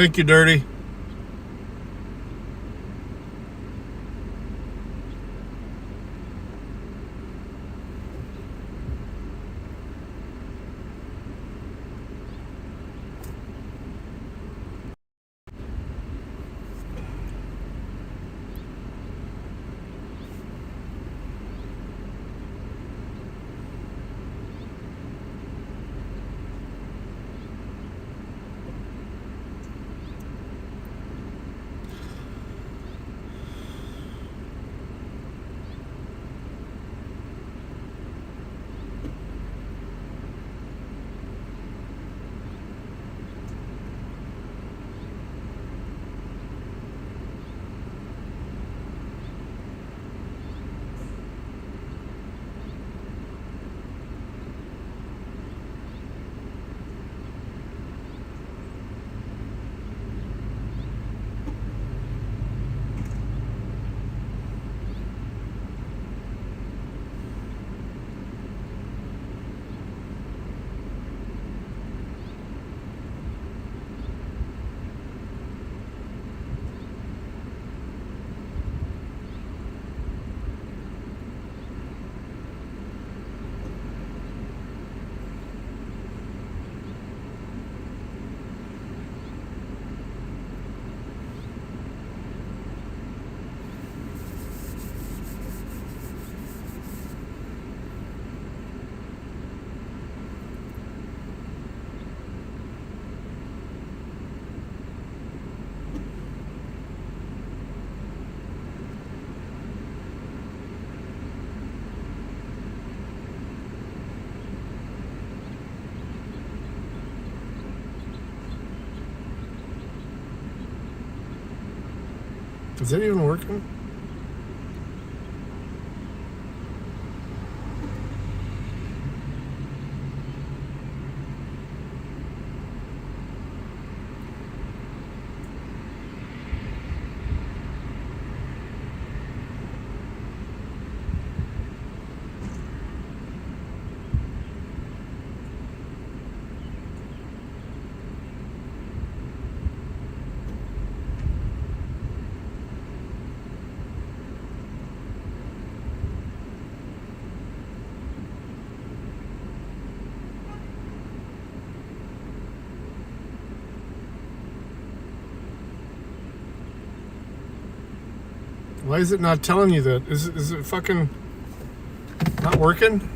Thank you, Dirty. Is that even working? Why is it not telling you that? Is it fucking not working?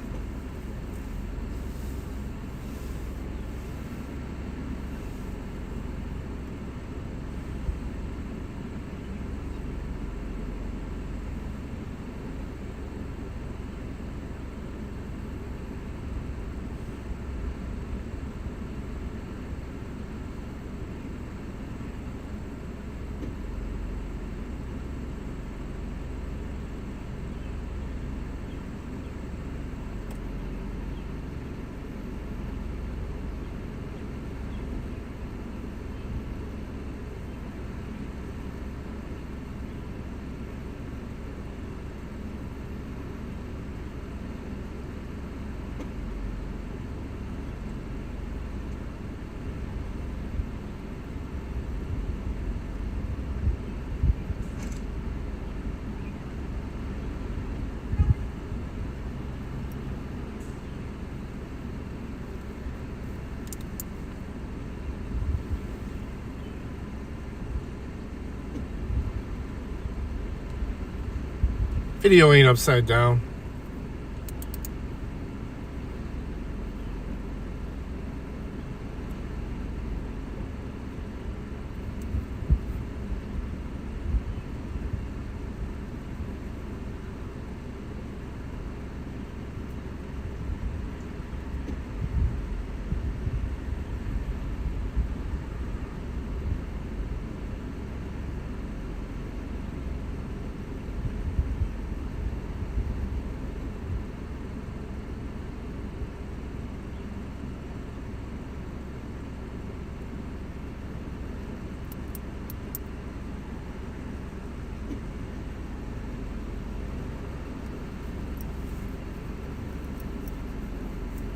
Video ain't upside down.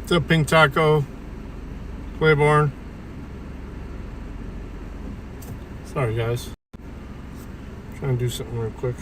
What's up, Pink Taco? Claiborne. Sorry, guys. Trying to do something real quick.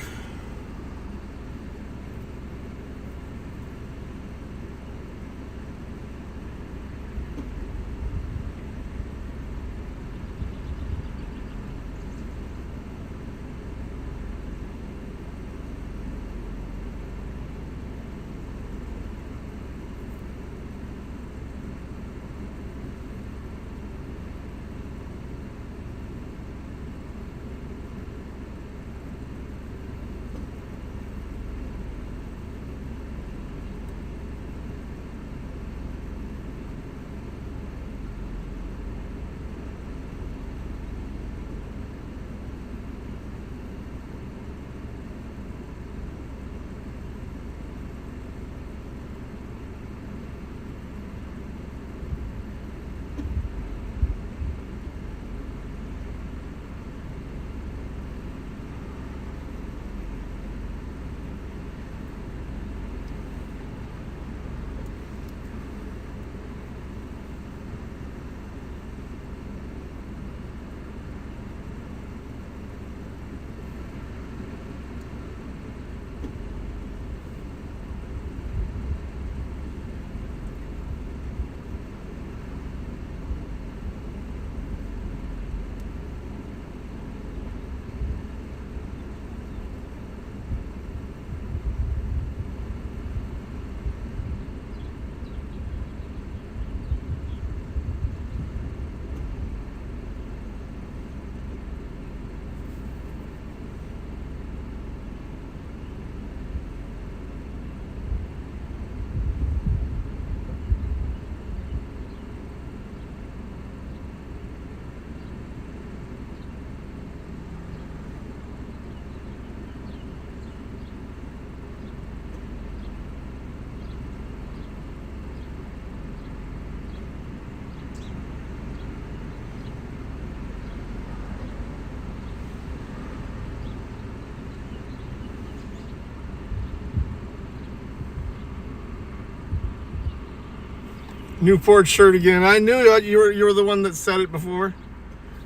Newport shirt again. I knew you were the one that said it before.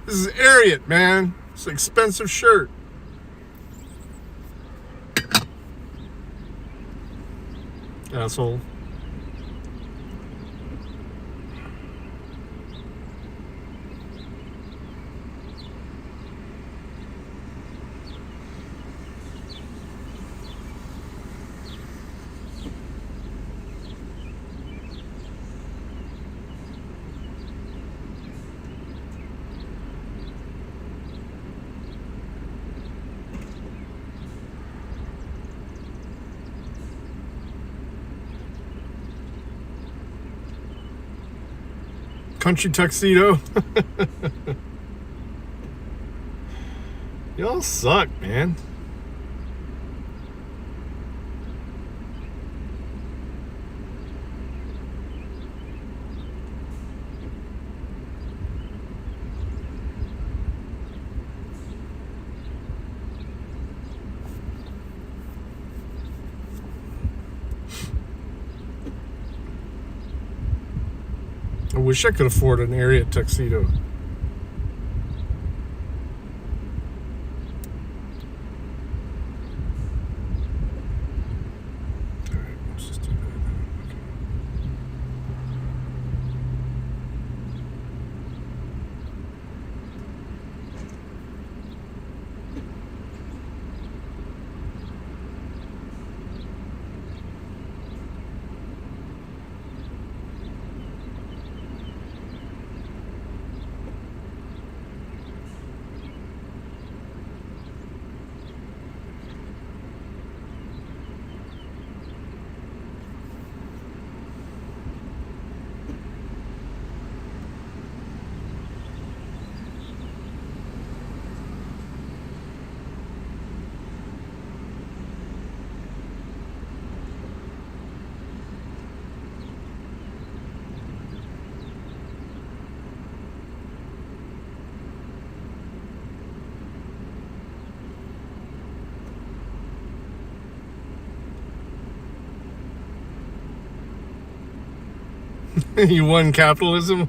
This is Ariat, man. It's an expensive shirt. Asshole. Country tuxedo. Y'all suck, man. I wish I could afford an Ariat tuxedo. Alright, let's just do that. Okay. You won capitalism?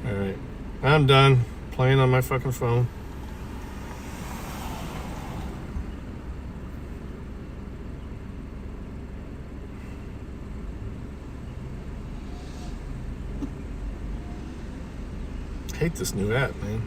Alright, I'm done. playing on my fucking phone. I hate this new app, man.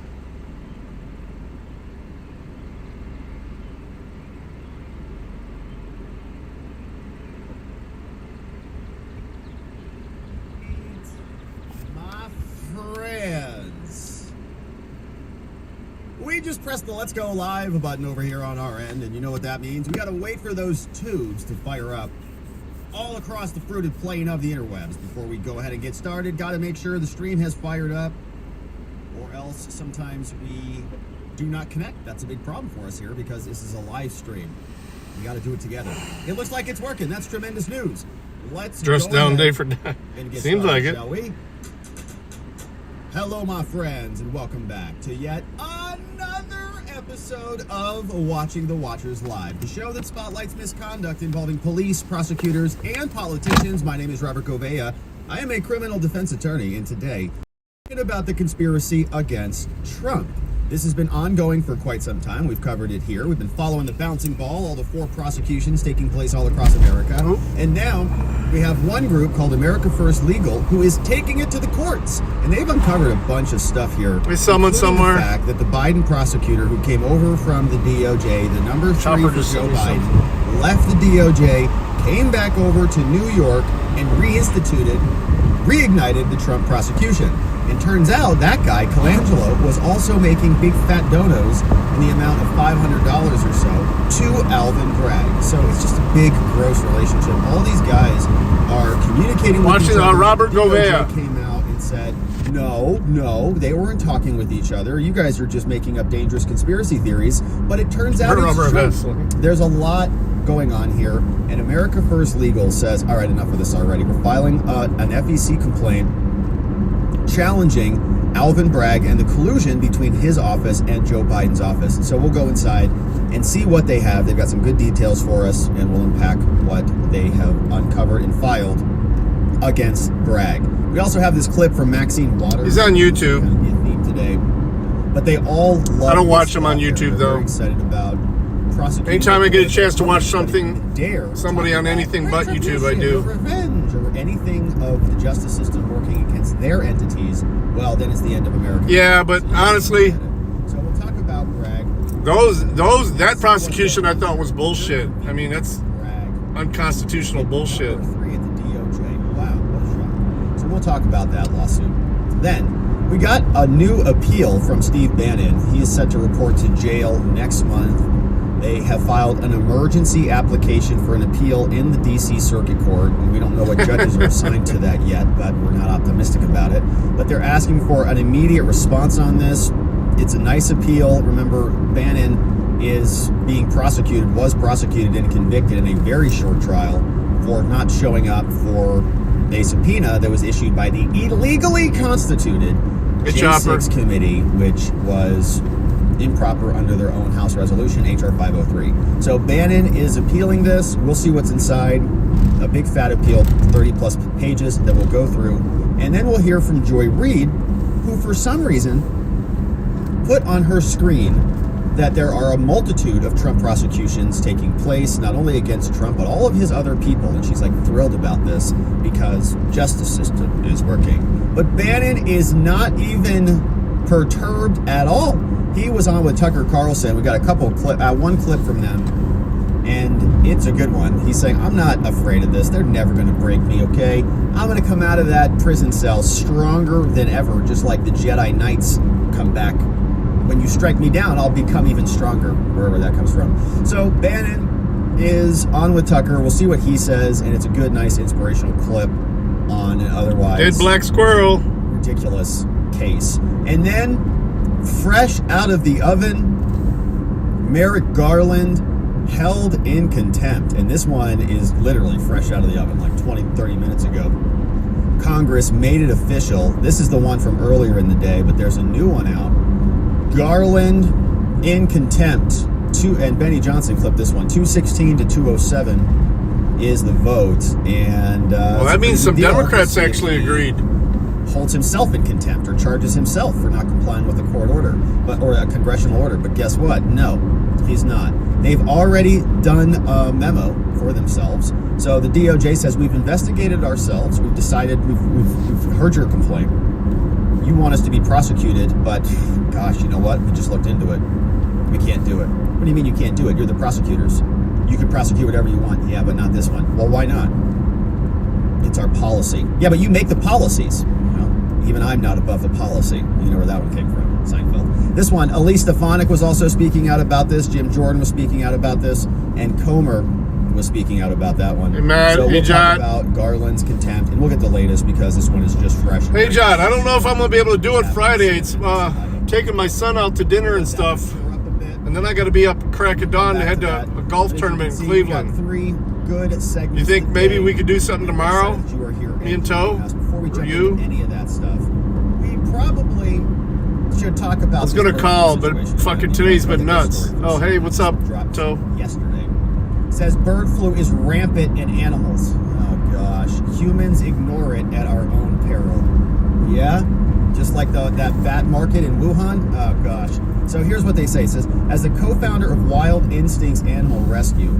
We just pressed the Let's Go Live button over here on our end, and you know what that means. We got to wait for those tubes to fire up all across the fruited plain of the interwebs before we go ahead and get started. Got to make sure the stream has fired up, or else sometimes we do not connect. That's a big problem for us here because this is a live stream. We got to do it together. It looks like it's working. That's tremendous news. Let's dress down day for day. Seems like it. Shall we? Hello, my friends, and welcome back to yet another episode of Watching the Watchers Live, the show that spotlights misconduct involving police, prosecutors, and politicians. My name is Robert Gouveia. I am a criminal defense attorney, and today, we're talking about the conspiracy against Trump. This has been ongoing for quite some time. We've covered it here. We've been following the bouncing ball, all the 4 prosecutions taking place all across America. And now we have one group called America First Legal who is taking it to the courts. And they've uncovered a bunch of stuff here. Is someone somewhere? The fact that the Biden prosecutor who came over from the DOJ, the number 3 for Joe Biden, left the DOJ, came back over to New York, and reignited the Trump prosecution. And turns out that guy, Colangelo, was also making big fat donos in the amount of $500 or so to Alvin Bragg. So it's just a big, gross relationship. All these guys are communicating with each other. Robert Gouveia came out and said, no, they weren't talking with each other. You guys are just making up dangerous conspiracy theories. But it turns out it's true. There's a lot going on here. And America First Legal says, all right, enough of this already. We're filing an FEC complaint challenging Alvin Bragg and the collusion between his office and Joe Biden's office. And so we'll go inside and see what they have. They've got some good details for us, and we'll unpack what they have uncovered and filed against Bragg. We also have this clip from Maxine Waters. He's on YouTube. Kind of be a theme today. But they all love I don't watch him on YouTube, though. Very excited about prosecuting. Anytime I get a chance to watch somebody on anything but YouTube, I do. Revenge or anything of the justice system working against their entities, well, then it's the end of America. Yeah, but honestly, so we'll talk about Bragg. That prosecution I thought was bullshit. I mean, that's unconstitutional bullshit. 3 at the DOJ. Wow, what a shock. So we'll talk about that lawsuit. Then we got a new appeal from Steve Bannon. He is set to report to jail next month. They have filed an emergency application for an appeal in the D.C. Circuit Court. And we don't know what judges are assigned to that yet, but we're not optimistic about it. But they're asking for an immediate response on this. It's a nice appeal. Remember, Bannon was prosecuted and convicted in a very short trial for not showing up for a subpoena that was issued by the illegally constituted J6 committee, which was improper under their own House resolution, H.R. 503. So Bannon is appealing this. We'll see what's inside. A big fat appeal, 30-plus pages that we'll go through. And then we'll hear from Joy Reid, who for some reason put on her screen that there are a multitude of Trump prosecutions taking place, not only against Trump, but all of his other people. And she's like thrilled about this because justice system is working. But Bannon is not even perturbed at all. He was on with Tucker Carlson. We got one clip from them, and it's a good one. He's saying, I'm not afraid of this. They're never going to break me, okay? I'm going to come out of that prison cell stronger than ever, just like the Jedi Knights come back. When you strike me down, I'll become even stronger, wherever that comes from. So Bannon is on with Tucker. We'll see what he says, and it's a good, nice, inspirational clip on an otherwise dead black squirrel ridiculous case. And then, fresh out of the oven, Merrick Garland held in contempt. And this one is literally fresh out of the oven, like 30 minutes ago. Congress made it official. This is the one from earlier in the day, but there's a new one out. Garland in contempt. And Benny Johnson clipped this one. 216 to 207 is the vote. And well, that means some Democrats actually agreed. holds himself in contempt or charges himself for not complying with a court order, or a congressional order. But guess what? No, he's not. They've already done a memo for themselves. So the DOJ says, we've investigated ourselves. We've decided, we've heard your complaint. You want us to be prosecuted, but gosh, you know what? We just looked into it. We can't do it. What do you mean you can't do it? You're the prosecutors. You can prosecute whatever you want. Yeah, but not this one. Well, why not? It's our policy. Yeah, but you make the policies. Even I'm not above the policy. You know where that one came from, Seinfeld. This one, Elise Stefanik was also speaking out about this. Jim Jordan was speaking out about this. And Comer was speaking out about that one. Hey, Matt. So hey, we'll John. talk about Garland's contempt, and we'll get the latest because this one is just fresh. Hey, John, I don't know if I'm going to be able to do it Friday. It's taking my son out to dinner and stuff. And then I got to be up at crack of dawn to head to a golf tournament in Cleveland. We've got 3 good segments. You think maybe we could do something tomorrow? You are here Me and Toe? Before we jump you? into any of that stuff, we probably should talk about. I was going to call, but fucking today's been nuts. Oh, hey, what's up, Toe? Yesterday. It says bird flu is rampant in animals. Oh, gosh. Humans ignore it at our own peril. Yeah? Just like that bat market in Wuhan? Oh, gosh. So here's what they say. It says, as the co-founder of Wild Instincts Animal Rescue,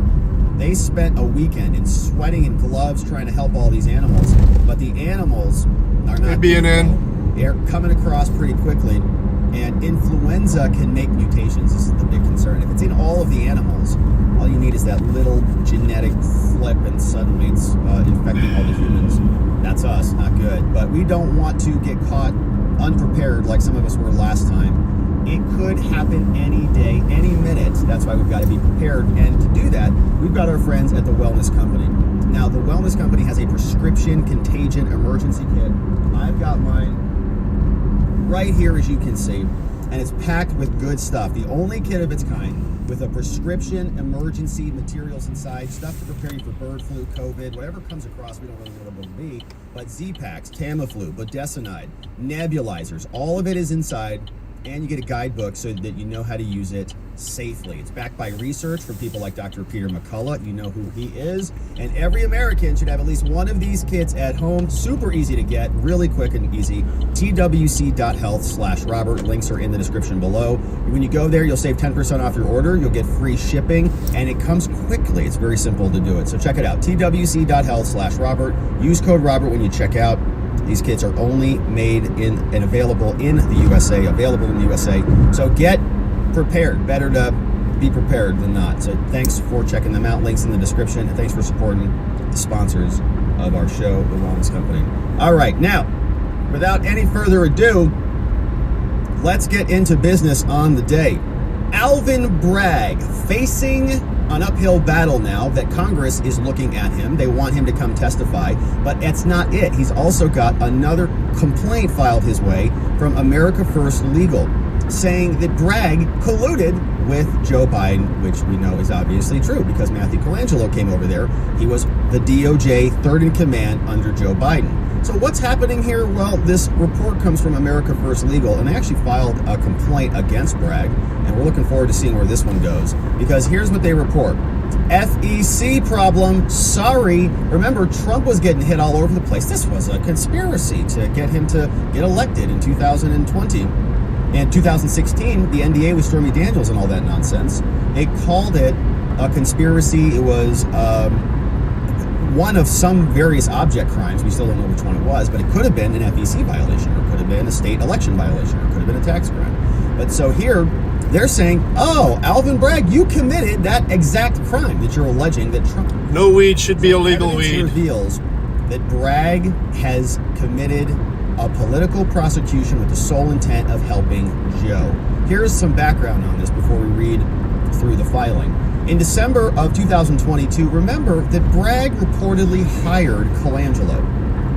they spent a weekend in sweating in gloves trying to help all these animals. But the animals are not being in. They're coming across pretty quickly. And influenza can make mutations. This is the big concern. If it's in all of the animals, all you need is that little genetic flip and suddenly it's infecting all the humans. That's us, not good. But we don't want to get caught unprepared like some of us were last time. It could happen any day, any minute. That's why we've got to be prepared. And to do that, we've got our friends at the Wellness Company. Now, the Wellness Company has a prescription contagion emergency kit. I've got mine right here, as you can see, and it's packed with good stuff. The only kit of its kind with a prescription emergency materials inside, stuff to prepare you for bird flu, COVID, whatever comes across, we don't really know what it will be, but Z-Paks, Tamiflu, budesonide, nebulizers, all of it is inside. And you get a guidebook so that you know how to use it safely. It's backed by research from people like Dr. Peter McCullough. You know who he is. And every American should have at least one of these kits at home. Super easy to get, really quick and easy. twc.health/Robert. Links are in the description below. When you go there, you'll save 10% off your order. You'll get free shipping, and it comes quickly. It's very simple to do it. So check it out, twc.health/Robert. Use code Robert when you check out. These kits are only made in and available in the USA, So get prepared. Better to be prepared than not. So thanks for checking them out. Links in the description. And thanks for supporting the sponsors of our show, The Wellness Company. All right, now, without any further ado, let's get into business on the day. Alvin Bragg facing an uphill battle now that Congress is looking at him. They want him to come testify, but that's not it. He's also got another complaint filed his way from America First Legal, saying that Bragg colluded with Joe Biden, which we know is obviously true because Matthew Colangelo came over there. He was the DOJ third in command under Joe Biden. So what's happening here? Well, this report comes from America First Legal, and they actually filed a complaint against Bragg, and we're looking forward to seeing where this one goes, because here's what they report. FEC problem, sorry. Remember, Trump was getting hit all over the place. This was a conspiracy to get him to get elected in 2020. In 2016, the NDA with Stormy Daniels and all that nonsense. They called it a conspiracy. It was one of some various object crimes. We still don't know which one it was, but it could have been an FEC violation, or it could have been a state election violation, or it could have been a tax crime. But so here, they're saying, oh, Alvin Bragg, you committed that exact crime that you're alleging that Trump... No weed should be illegal weed. Reveals that Bragg has committed a political prosecution with the sole intent of helping Joe. Here's some background on this before we read through the filing. In December of 2022, remember that Bragg reportedly hired Colangelo,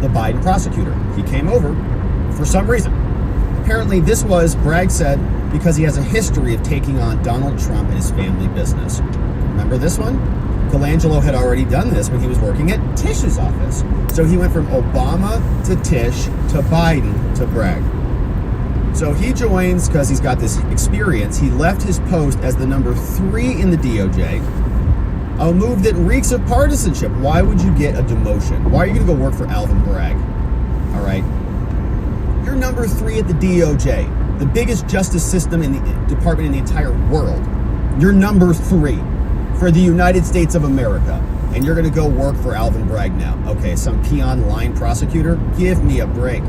the Biden prosecutor. He came over for some reason. Apparently, this was, Bragg said, because he has a history of taking on Donald Trump and his family business. Remember this one? Colangelo had already done this when he was working at Tish's office. So he went from Obama to Tish to Biden to Bragg. So he joins because he's got this experience. He left his post as the number 3 in the DOJ, a move that reeks of partisanship. Why would you get a demotion? Why are you going to go work for Alvin Bragg? All right. You're number 3 at the DOJ, the biggest justice system in the department in the entire world. You're number 3 for the United States of America. And you're going to go work for Alvin Bragg now. Okay, some peon line prosecutor? Give me a break.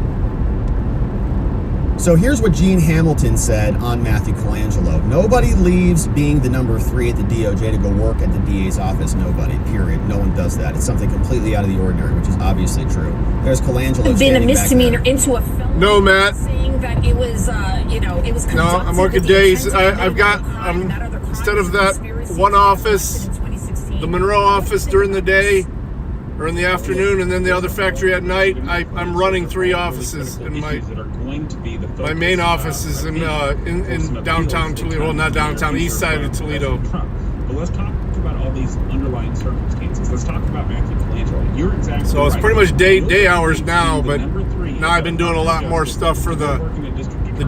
So here's what Gene Hamilton said on Matthew Colangelo. Nobody leaves being the number 3 at the DOJ to go work at the DA's office. Nobody, period. No one does that. It's something completely out of the ordinary, which is obviously true. There's Colangelo been a misdemeanor into a felony. No, Matt. Saying that it was, it was No, I'm working days. I've got, instead of that one office, the Monroe office during the day or in the afternoon, and then the other factory at night, I'm running 3 offices. And my main office is in downtown Toledo. Well, not downtown, east side of Toledo. But let's talk about all these underlying circumstances. Let's talk about Matthew Colangelo. You're exactly So it's right. pretty much day hours now, but now I've been doing a lot more stuff for the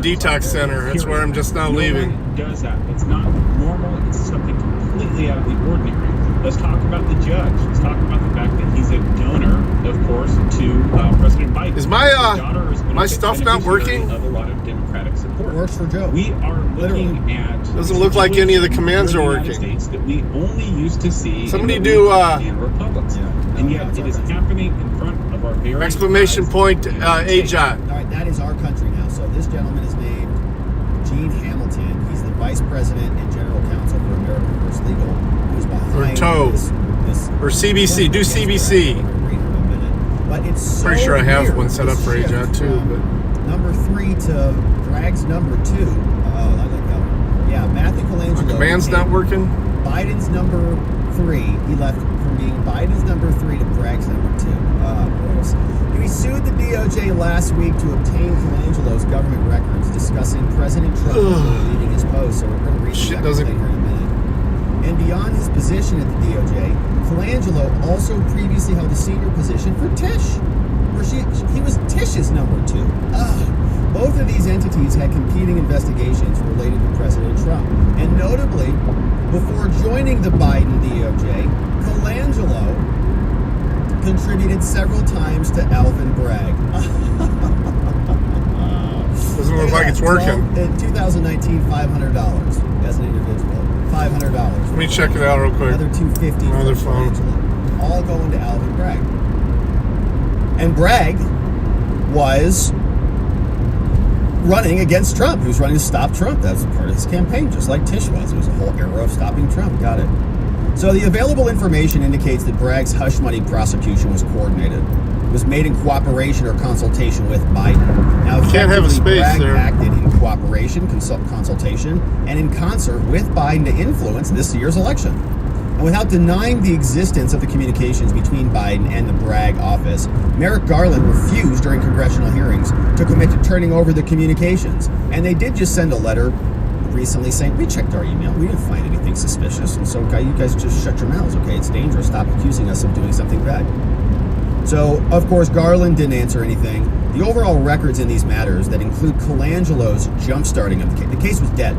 detox center. That's where I'm just now leaving. No one does that. It's not normal. It's something completely out of the ordinary. Let's talk about the judge. Let's talk about the fact that he's a donor, of course, to President Biden. Is my stuff not working? Of a lot of Democratic support. Works for Joe. We are looking at Doesn't look like any of the commands are working. States that we only used to see. Somebody in do republics, and yet it is happening in front of our very exclamation eyes. point AJOT. All right, that is our country now. So this gentleman is named Gene Hamilton. He's the Vice President and General Counsel for American First Legal. Who's behind this or CBC. Do CBC. But it's so Pretty sure I have weird, one set up this for shift AJOT too. from But number 3 to Bragg's number 2. Oh, I like that one. Yeah, Matthew Colangelo. the command's not working. Biden's number 3. He left from being Biden's number 3 to Bragg's number 2. Gross. He sued the DOJ last week to obtain Colangelo's government records discussing President Trump leaving his post. So we're going to read Shit that doesn't- here in a minute. And beyond his position at the DOJ, Colangelo also previously held a senior position for Tish, where he was Tish's number 2. Both of these entities had competing investigations related to President Trump. And notably, before joining the Biden DOJ, Colangelo contributed several times to Alvin Bragg. Doesn't look like it's working. In 2019, $500 as an individual. $500. Let me check it out real quick. Another $250 Another for phone. Colangelo. All going to Alvin Bragg. And Bragg was running against Trump. He was running to stop Trump. That was part of his campaign, just like Tish was. It was a whole era of stopping Trump. Got it. So the available information indicates that Bragg's hush money prosecution was coordinated. It was made in cooperation or consultation with Biden. Now, Can't have a effectively, space Bragg there. acted in cooperation, consultation, and in concert with Biden to influence this year's election. And without denying the existence of the communications between Biden and the Bragg office, Merrick Garland refused during congressional hearings to commit to turning over the communications. And they did just send a letter recently saying, we checked our email, we didn't find anything suspicious, and so you guys just shut your mouths, okay? It's dangerous. Stop accusing us of doing something bad. So, of course, Garland didn't answer anything. The overall records in these matters that include Colangelo's jump-starting of the case was dead.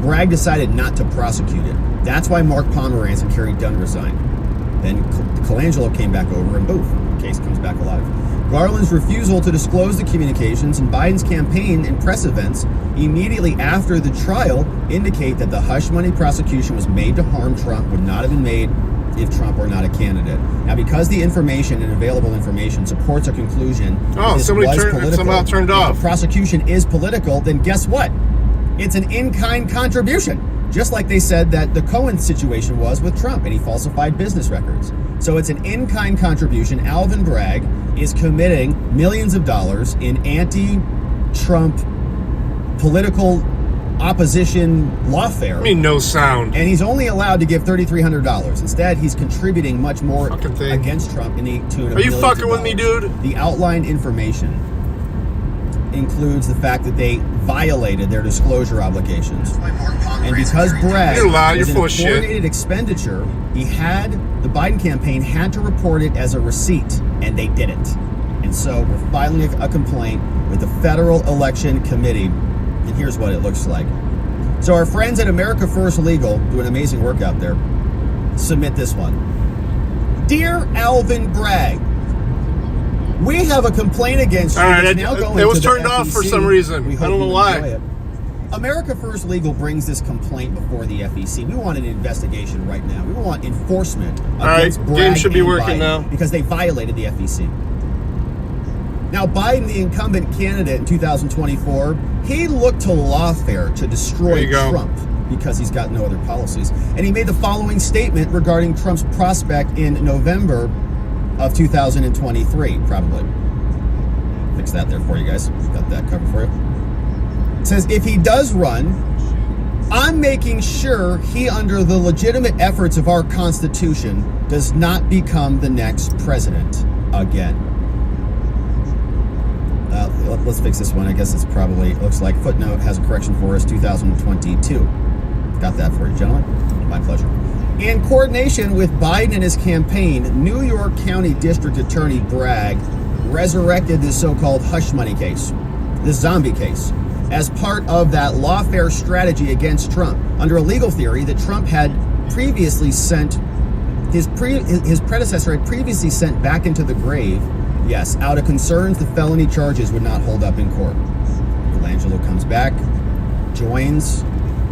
Bragg decided not to prosecute it. That's why Mark Pomerantz and Kerry Dunn resigned. Then Colangelo came back over, and boom, the case comes back alive. Garland's refusal to disclose the communications and Biden's campaign and press events immediately after the trial indicate that the hush money prosecution was made to harm Trump, would not have been made if Trump were not a candidate. Now, because the information and available information supports a conclusion that this was political, somehow turned if off. the prosecution is political, then guess what? It's an in-kind contribution. Just like they said that the Cohen situation was with Trump and he falsified business records. So it's an in-kind contribution. Alvin Bragg is committing millions of dollars in anti-Trump political opposition lawfare. I mean, no sound. And he's only allowed to give $3,300. Instead, he's contributing much more Fucking thing. against Trump in the tune of Are you millions fucking of with me, dollars. dude? The outlined information includes the fact that they violated their disclosure obligations. And because Bragg You're loud, was you're in full a of shit. coordinated expenditure, the Biden campaign had to report it as a receipt, and they didn't. And so we're filing a complaint with the Federal Election Committee, and here's what it looks like. So our friends at America First Legal, doing amazing work out there, submit this one. Dear Alvin Bragg, We have a complaint against you. All right, that's now going it was to the turned off for FEC. some reason. We I hope don't know you why. enjoy it. America First Legal brings this complaint before the FEC. We want an investigation right now. We want enforcement against right, Bragg game should be and working Biden now. because they violated the FEC. Now, Biden, the incumbent candidate in 2024, he looked to lawfare to There destroy you go. Trump because he's got no other policies. And he made the following statement regarding Trump's prospect in November of 2023, probably. Fix that there for you guys. Got that covered for you. It says, if he does run, I'm making sure he, under the legitimate efforts of our Constitution, does not become the next president again. Let's fix this one. I guess it's probably, looks like footnote has a correction for us, 2022. Got that for you, gentlemen. My pleasure. In coordination with Biden and his campaign, New York County District Attorney Bragg resurrected this so-called hush money case, this zombie case, as part of that lawfare strategy against Trump, under a legal theory that Trump had previously sent, his predecessor had previously sent back into the grave, yes, out of concerns the felony charges would not hold up in court. Colangelo comes back, joins,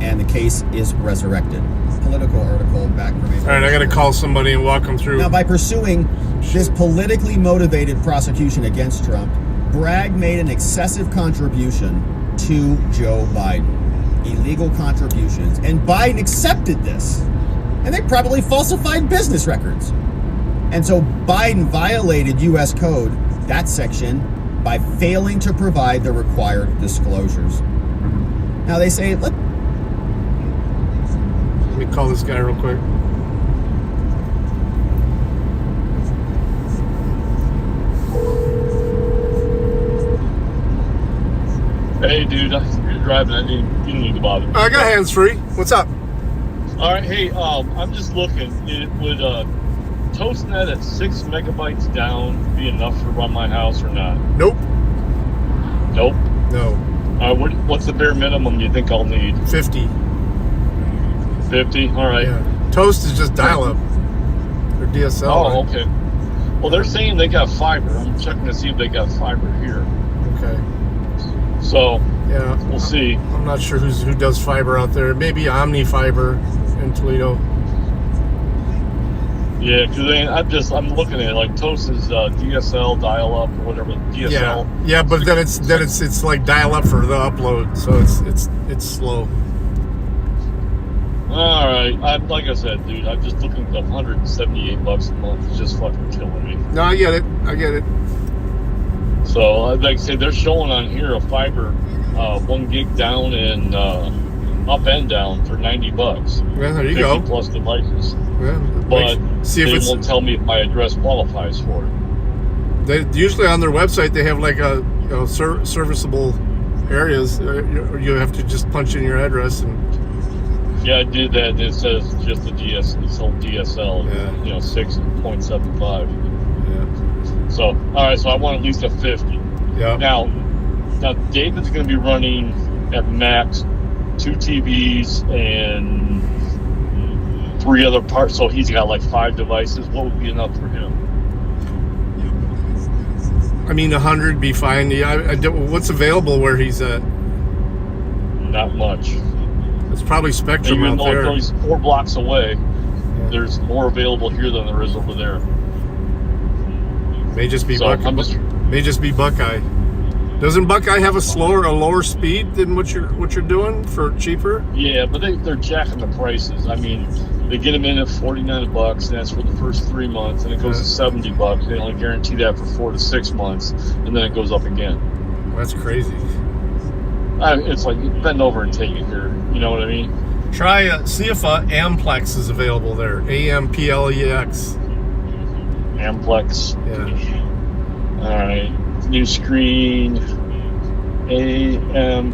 and the case is resurrected. Political article back from April. All right, I got to call somebody and walk them through. Now, by pursuing this politically motivated prosecution against Trump, Bragg made an excessive contribution to Joe Biden. Illegal contributions. And Biden accepted this. And they probably falsified business records. And so Biden violated U.S. Code, that section, by failing to provide the required disclosures. Now they say, Let me call this guy real quick. Hey, dude, you're driving. You didn't need to bother. I got hands free. What's up? All right, hey, I'm just looking. Would ToastNet at 6 megabytes down be enough to run my house or not? Nope. Nope. No. What's the bare minimum you think I'll need? 50. 50. All right. Yeah. Toast is just dial-up. Or DSL. Oh, right? okay. Well, they're saying they got fiber. I'm checking to see if they got fiber here. Okay. So Yeah. we'll see. I'm not sure who does fiber out there. Maybe Omni Fiber in Toledo. Yeah, because I'm looking at it like Toast is DSL dial-up or whatever. DSL. Yeah. Yeah, but then it's like dial-up for the upload, so it's slow. All right, like I said, dude, I'm just looking at the $178 a month. It's just fucking killing me. No, I get it. So, like I say, they're showing on here a fiber, 1 gig down and up and down for $90. Yeah, there you 50 go. plus devices. Yeah, But see if they it's. won't tell me if my address qualifies for it. They usually on their website they have like a serviceable areas. You have to just punch in your address and. Yeah, I did that. And it says just the it's whole DSL. Yeah. 6.75. Yeah. So, all right. So I want at least a 50. Yeah. Now David's going to be running at max 2 TVs and 3 other parts. So he's got like 5 devices. What would be enough for him? I mean, 100 be fine. Yeah. What's available where he's at? Not much. It's probably Spectrum Even out though there. he's 4 blocks away, there's more available here than there is over there. May just be So I'm just May just be Buckeye. Doesn't Buckeye have a lower speed than what you're doing for cheaper? Yeah, but they're jacking the prices. I mean, they get them in at $49, and that's for the first 3 months, and it goes to $70. They only guarantee that for 4 to 6 months, and then it goes up again. That's crazy. It's like bend over and take it here. You know what I mean? Try see if Amplex is available there. AMPLEX. Amplex. Yeah. All right. New screen. AMPLEX.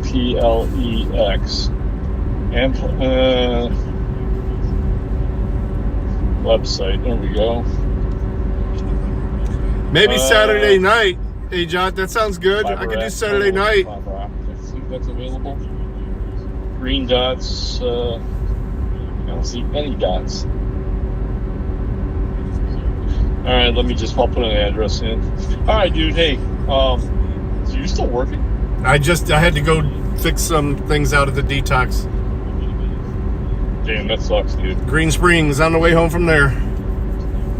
Website. There we go. Maybe Saturday night. Hey, John, that sounds good. I could do Saturday night. Let's see if that's available. Green dots. I don't see any dots. All right, let me just put an address in. All right, dude. Hey, so you still working? I had to go fix some things out at the detox. Damn, that sucks, dude. Green Springs, on the way home from there.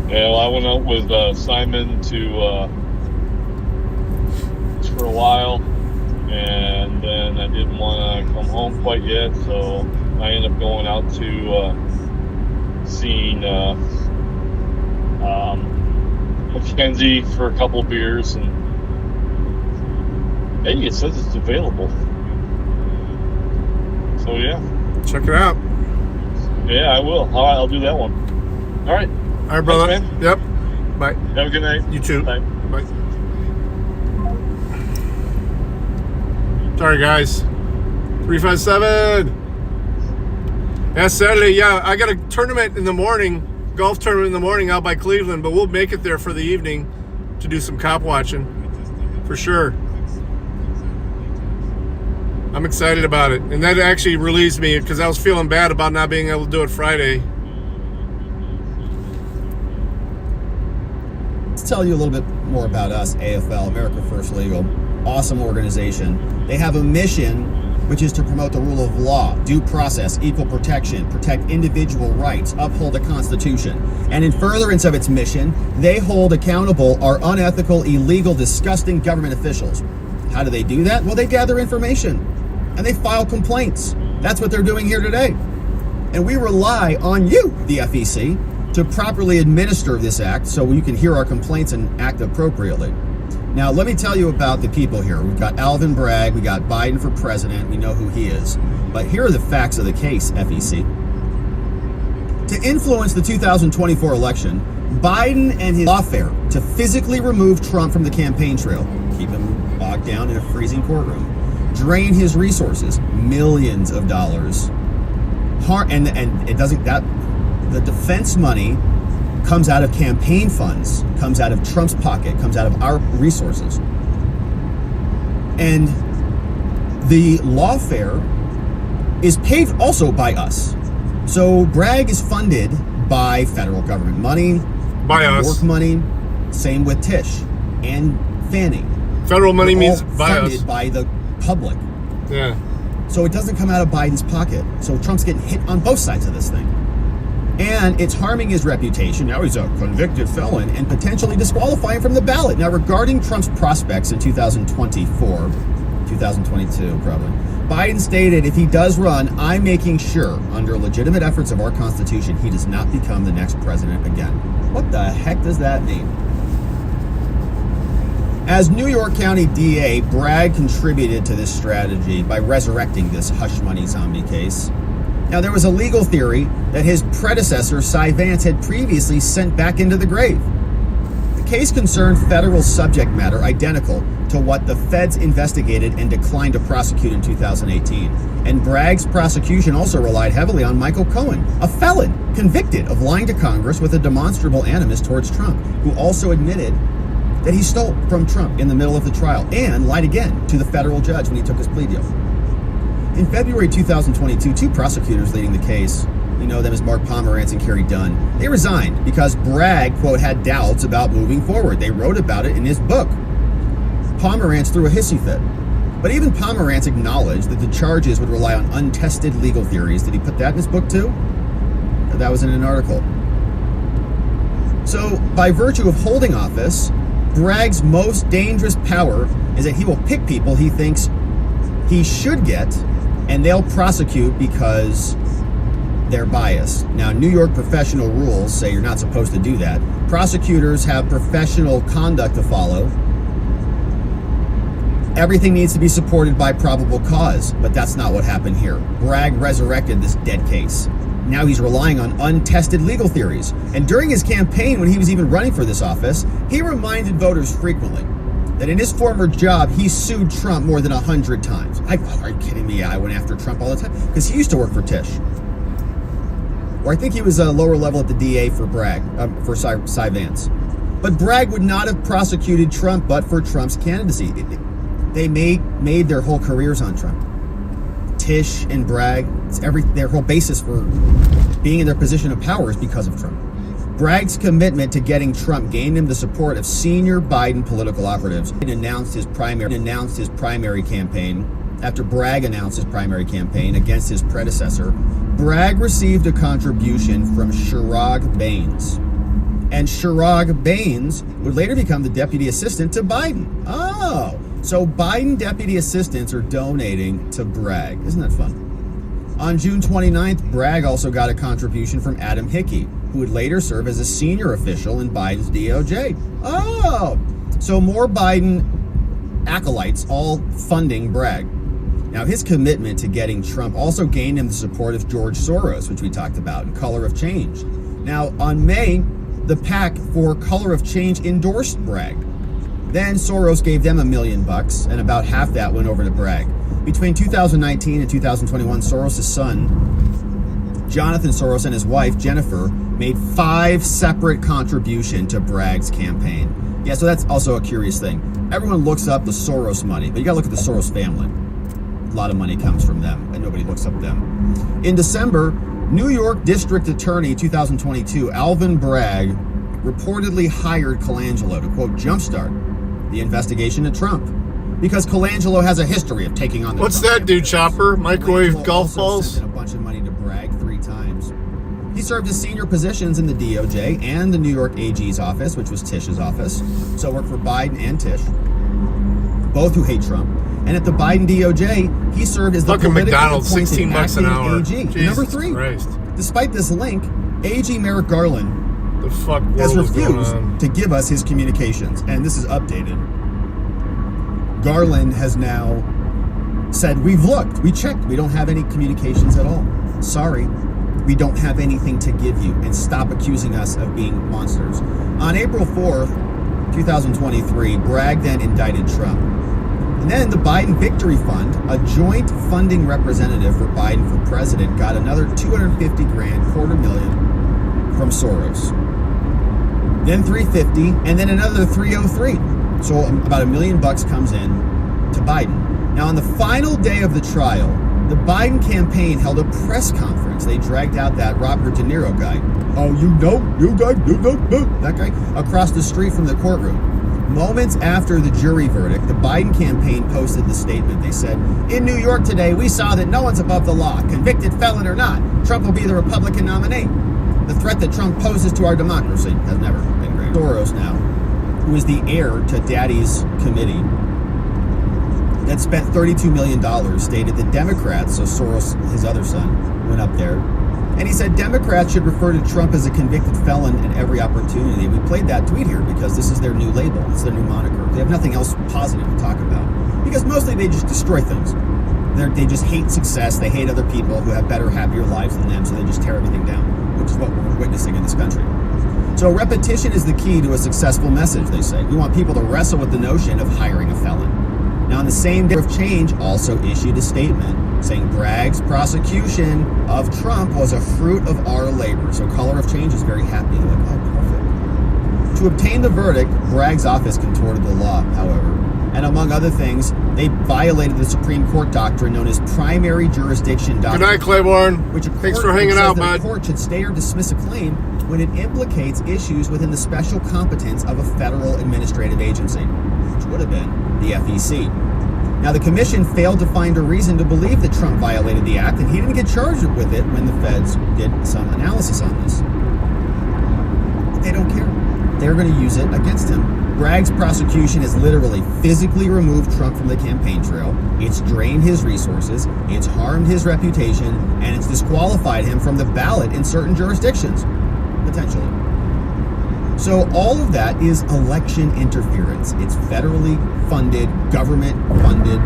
Yeah, well, I went out with Simon to for a while, and then I didn't want to come home quite yet, so I ended up going out to seeing Mackenzie for a couple beers, and hey, it says it's available. So yeah. Check it out. Yeah, I will. All right, I'll do that one. All right. All right, brother. Thanks, man. Yep. Bye. Have a good night. You too. Bye. Bye. Sorry, guys. 357. Yeah, Saturday. Yeah, I got a tournament in the morning, golf tournament in the morning out by Cleveland, but we'll make it there for the evening to do some cop watching for sure. I'm excited about it, and that actually relieves me because I was feeling bad about not being able to do it Friday. Let's tell you a little bit more about us, AFL, America First Legal. Awesome organization. They have a mission, which is to promote the rule of law, due process, equal protection, protect individual rights, uphold the Constitution. And in furtherance of its mission, they hold accountable our unethical, illegal, disgusting government officials. How do they do that? Well, they gather information and they file complaints. That's what they're doing here today. And we rely on you, the FEC, to properly administer this act so you can hear our complaints and act appropriately. Now, let me tell you about the people here. We've got Alvin Bragg, we got Biden for president, we know who he is. But here are the facts of the case, FEC. To influence the 2024 election, Biden and his lawfare to physically remove Trump from the campaign trail, keep him bogged down in a freezing courtroom, drain his resources, millions of dollars. And it doesn't, that the defense money comes out of campaign funds, comes out of Trump's pocket, comes out of our resources. And the lawfare is paid also by us. So Bragg is funded by federal government money, By us. work money, same with Tish and Fanning. Federal money They're means all by funded us. by the public. Yeah. So it doesn't come out of Biden's pocket. So Trump's getting hit on both sides of this thing. And it's harming his reputation. Now he's a convicted felon and potentially disqualifying from the ballot. Now, regarding Trump's prospects in 2024, 2022 probably, Biden stated if he does run, I'm making sure, under legitimate efforts of our Constitution, he does not become the next president again. What the heck does that mean? As New York County DA, Bragg contributed to this strategy by resurrecting this hush money zombie case. Now, there was a legal theory that his predecessor, Cy Vance, had previously sent back into the grave. The case concerned federal subject matter identical to what the feds investigated and declined to prosecute in 2018. And Bragg's prosecution also relied heavily on Michael Cohen, a felon convicted of lying to Congress with a demonstrable animus towards Trump, who also admitted that he stole from Trump in the middle of the trial and lied again to the federal judge when he took his plea deal. In February 2022, two prosecutors leading the case, we know them as Mark Pomerantz and Kerry Dunn, they resigned because Bragg, quote, had doubts about moving forward. They wrote about it in his book. Pomerantz threw a hissy fit. But even Pomerantz acknowledged that the charges would rely on untested legal theories. Did he put that in his book too? Or that was in an article. So, by virtue of holding office, Bragg's most dangerous power is that he will pick people he thinks he should get, and they'll prosecute because they're biased. Now, New York professional rules say you're not supposed to do that. Prosecutors have professional conduct to follow. Everything needs to be supported by probable cause, but that's not what happened here. Bragg resurrected this dead case. Now he's relying on untested legal theories. And during his campaign, when he was even running for this office, he reminded voters frequently that in his former job, he sued Trump more than 100 times. Are you kidding me? I went after Trump all the time. Because he used to work for Tish. Or I think he was a lower level at the DA for Bragg, for Cy Vance. But Bragg would not have prosecuted Trump but for Trump's candidacy. They made their whole careers on Trump. Tish and Bragg, their whole basis for being in their position of power is because of Trump. Bragg's commitment to getting Trump gained him the support of senior Biden political operatives. He announced his primary campaign. After Bragg announced his primary campaign against his predecessor, Bragg received a contribution from Chirag Baines. And Chirag Baines would later become the deputy assistant to Biden. Oh, so Biden deputy assistants are donating to Bragg. Isn't that fun? On June 29th, Bragg also got a contribution from Adam Hickey, who would later serve as a senior official in Biden's DOJ. Oh, so more Biden acolytes all funding Bragg. Now, his commitment to getting Trump also gained him the support of George Soros, which we talked about in Color of Change. Now, on May, the PAC for Color of Change endorsed Bragg. Then Soros gave them $1 million, and about half that went over to Bragg. Between 2019 and 2021, Soros' son, Jonathan Soros, and his wife, Jennifer, made 5 separate contributions to Bragg's campaign. Yeah, so that's also a curious thing. Everyone looks up the Soros money, but you gotta look at the Soros family. A lot of money comes from them, and nobody looks up them. In December, New York District Attorney 2022, Alvin Bragg, reportedly hired Colangelo to, quote, jumpstart the investigation of Trump. Because Colangelo has a history of taking on the What's Trump that do, campaign. Chopper? Microwave Colangelo golf also balls? sent in a bunch of money to Bragg 3 times. He served as senior positions in the DOJ and the New York AG's office, which was Tish's office. So worked for Biden and Tish, both who hate Trump. And at the Biden DOJ, he served as the Fucking politically McDonald's, appointed 16 bucks an acting hour. AG. Jesus Number 3. Christ. Despite this link, AG Merrick Garland The fuck has world is going refused on? to give us his communications, and this is updated. Garland has now said, we've looked, we checked, we don't have any communications at all. Sorry, we don't have anything to give you, and stop accusing us of being monsters. On April 4th, 2023, Bragg then indicted Trump. And then the Biden Victory Fund, a joint funding representative for Biden for president, got another $250,000, $250,000 from Soros. Then $350,000, and then another $303,000. So about $1 million comes in to Biden. Now, on the final day of the trial, the Biden campaign held a press conference. They dragged out that Robert De Niro guy. Oh, that guy, across the street from the courtroom. Moments after the jury verdict, the Biden campaign posted the statement. They said, in New York today, we saw that no one's above the law, convicted felon or not. Trump will be the Republican nominee. The threat that Trump poses to our democracy has never been great. Soros now, who is the heir to Daddy's committee, that spent $32 million, stated that Democrats, so Soros, his other son, went up there, and he said Democrats should refer to Trump as a convicted felon at every opportunity. We played that tweet here because this is their new label. It's their new moniker. They have nothing else positive to talk about because mostly they just destroy things. They just hate success. They hate other people who have better, happier lives than them, so they just tear everything down, which is what we're witnessing in this country. So repetition is the key to a successful message, they say. We want people to wrestle with the notion of hiring a felon. Now, on the same day of Change also issued a statement saying Bragg's prosecution of Trump was a fruit of our labor. So Color of Change is very happy. They're like, oh, perfect. To obtain the verdict, Bragg's office contorted the law, however. And among other things, they violated the Supreme Court doctrine known as primary jurisdiction doctrine. Good night, Claiborne. Which Thanks for hanging out, bud. A court should stay or dismiss a claim when it implicates issues within the special competence of a federal administrative agency, which would have been the FEC. Now, the commission failed to find a reason to believe that Trump violated the act, and he didn't get charged with it when the feds did some analysis on this. But they don't care. They're going to use it against him. Bragg's prosecution has literally physically removed Trump from the campaign trail. It's drained his resources, it's harmed his reputation, and it's disqualified him from the ballot in certain jurisdictions, potentially. So all of that is election interference. It's federally funded, government-funded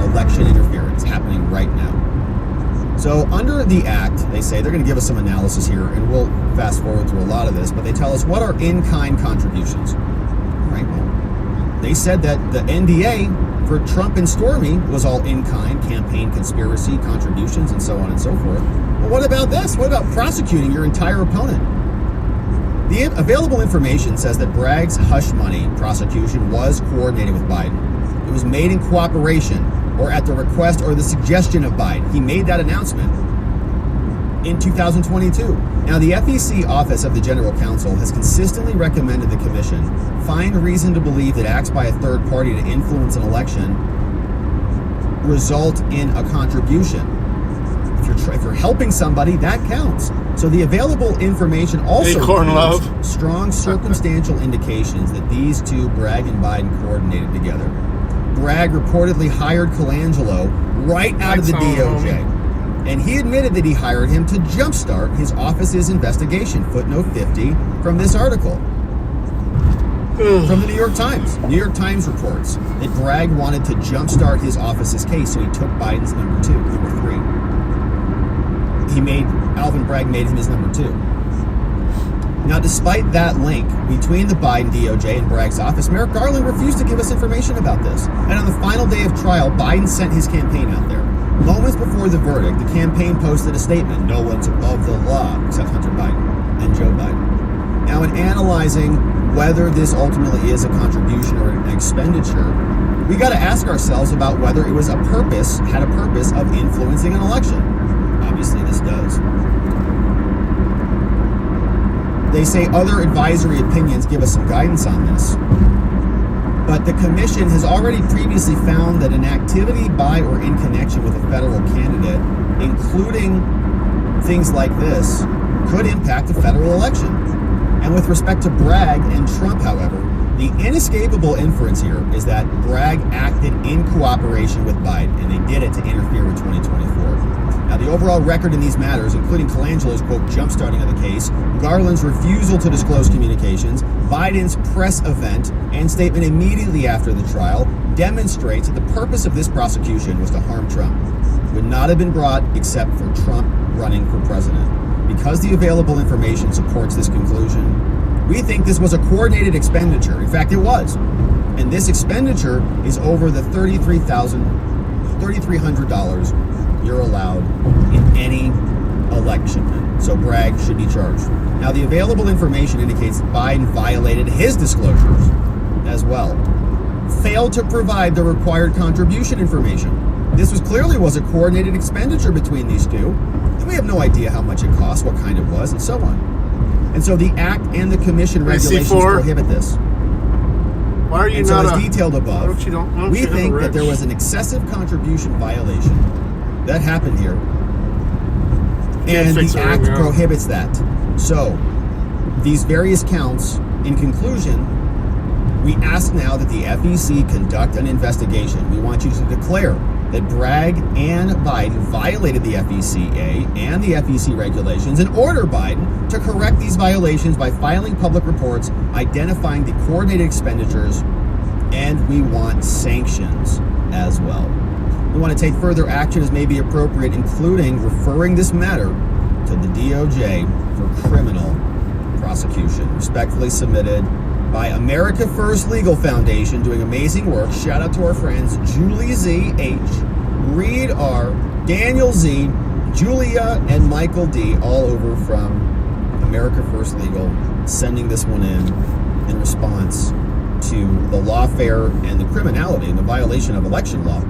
election interference happening right now. So under the act, they say, they're going to give us some analysis here, and we'll fast forward through a lot of this, but they tell us what are in-kind contributions. Right? Well, they said that the NDA for Trump and Stormy was all in-kind, campaign conspiracy, contributions, and so on and so forth. Well, what about this? What about prosecuting your entire opponent? The available information says that Bragg's hush money prosecution was coordinated with Biden. It was made in cooperation or at the request or the suggestion of Biden. He made that announcement. in 2022. Now, the FEC Office of the General Counsel has consistently recommended the commission find reason to believe that acts by a third party to influence an election result in a contribution. If you're helping somebody, that counts. So the available information also Acorn includes love. strong circumstantial indications that these two, Bragg and Biden, coordinated together. Bragg reportedly hired Colangelo right out of the DOJ. And he admitted that he hired him to jumpstart his office's investigation. Footnote 50 from this article. From the New York Times. New York Times reports that Bragg wanted to jumpstart his office's case, so he took Biden's number 3. Alvin Bragg made him his number 2. Now, despite that link between the Biden DOJ and Bragg's office, Merrick Garland refused to give us information about this. And on the final day of trial, Biden sent his campaign out there. Moments before the verdict, the campaign posted a statement, "No one's above the law," except Hunter Biden and Joe Biden. Now, in analyzing whether this ultimately is a contribution or an expenditure, we got to ask ourselves about whether it had a purpose of influencing an election. Obviously, this does. They say other advisory opinions give us some guidance on this. But the commission has already previously found that an activity by or in connection with a federal candidate, including things like this, could impact a federal election. And with respect to Bragg and Trump, however, the inescapable inference here is that Bragg acted in cooperation with Biden, and they did it to interfere with 2024. Now, the overall record in these matters, including Colangelo's, quote, jumpstarting of the case, Garland's refusal to disclose communications, Biden's press event, and statement immediately after the trial, demonstrates that the purpose of this prosecution was to harm Trump. It would not have been brought except for Trump running for president. Because the available information supports this conclusion, we think this was a coordinated expenditure. In fact, it was. And this expenditure is over the $3,300 you're allowed in any election. So Bragg should be charged. Now, the available information indicates that Biden violated his disclosures as well. Failed to provide the required contribution information. This clearly was a coordinated expenditure between these two. And we have no idea how much it cost, what kind it was, and so on. And so the Act and the Commission regulations prohibit this. Why are you and not so as detailed above, we think that there was an excessive contribution violation that happened here. And the Act prohibits that. So, these various counts, in conclusion, we ask now that the FEC conduct an investigation. We want you to declare that Bragg and Biden violated the FECA and the FEC regulations and order Biden to correct these violations by filing public reports identifying the coordinated expenditures, and we want sanctions as well. We want to take further action as may be appropriate, including referring this matter to the DOJ for criminal prosecution. Respectfully submitted by America First Legal Foundation, doing amazing work. Shout out to our friends Julie Z H, Reed R, Daniel Z, Julia, and Michael D, all over from America First Legal, sending this one in response to the lawfare and the criminality and the violation of election law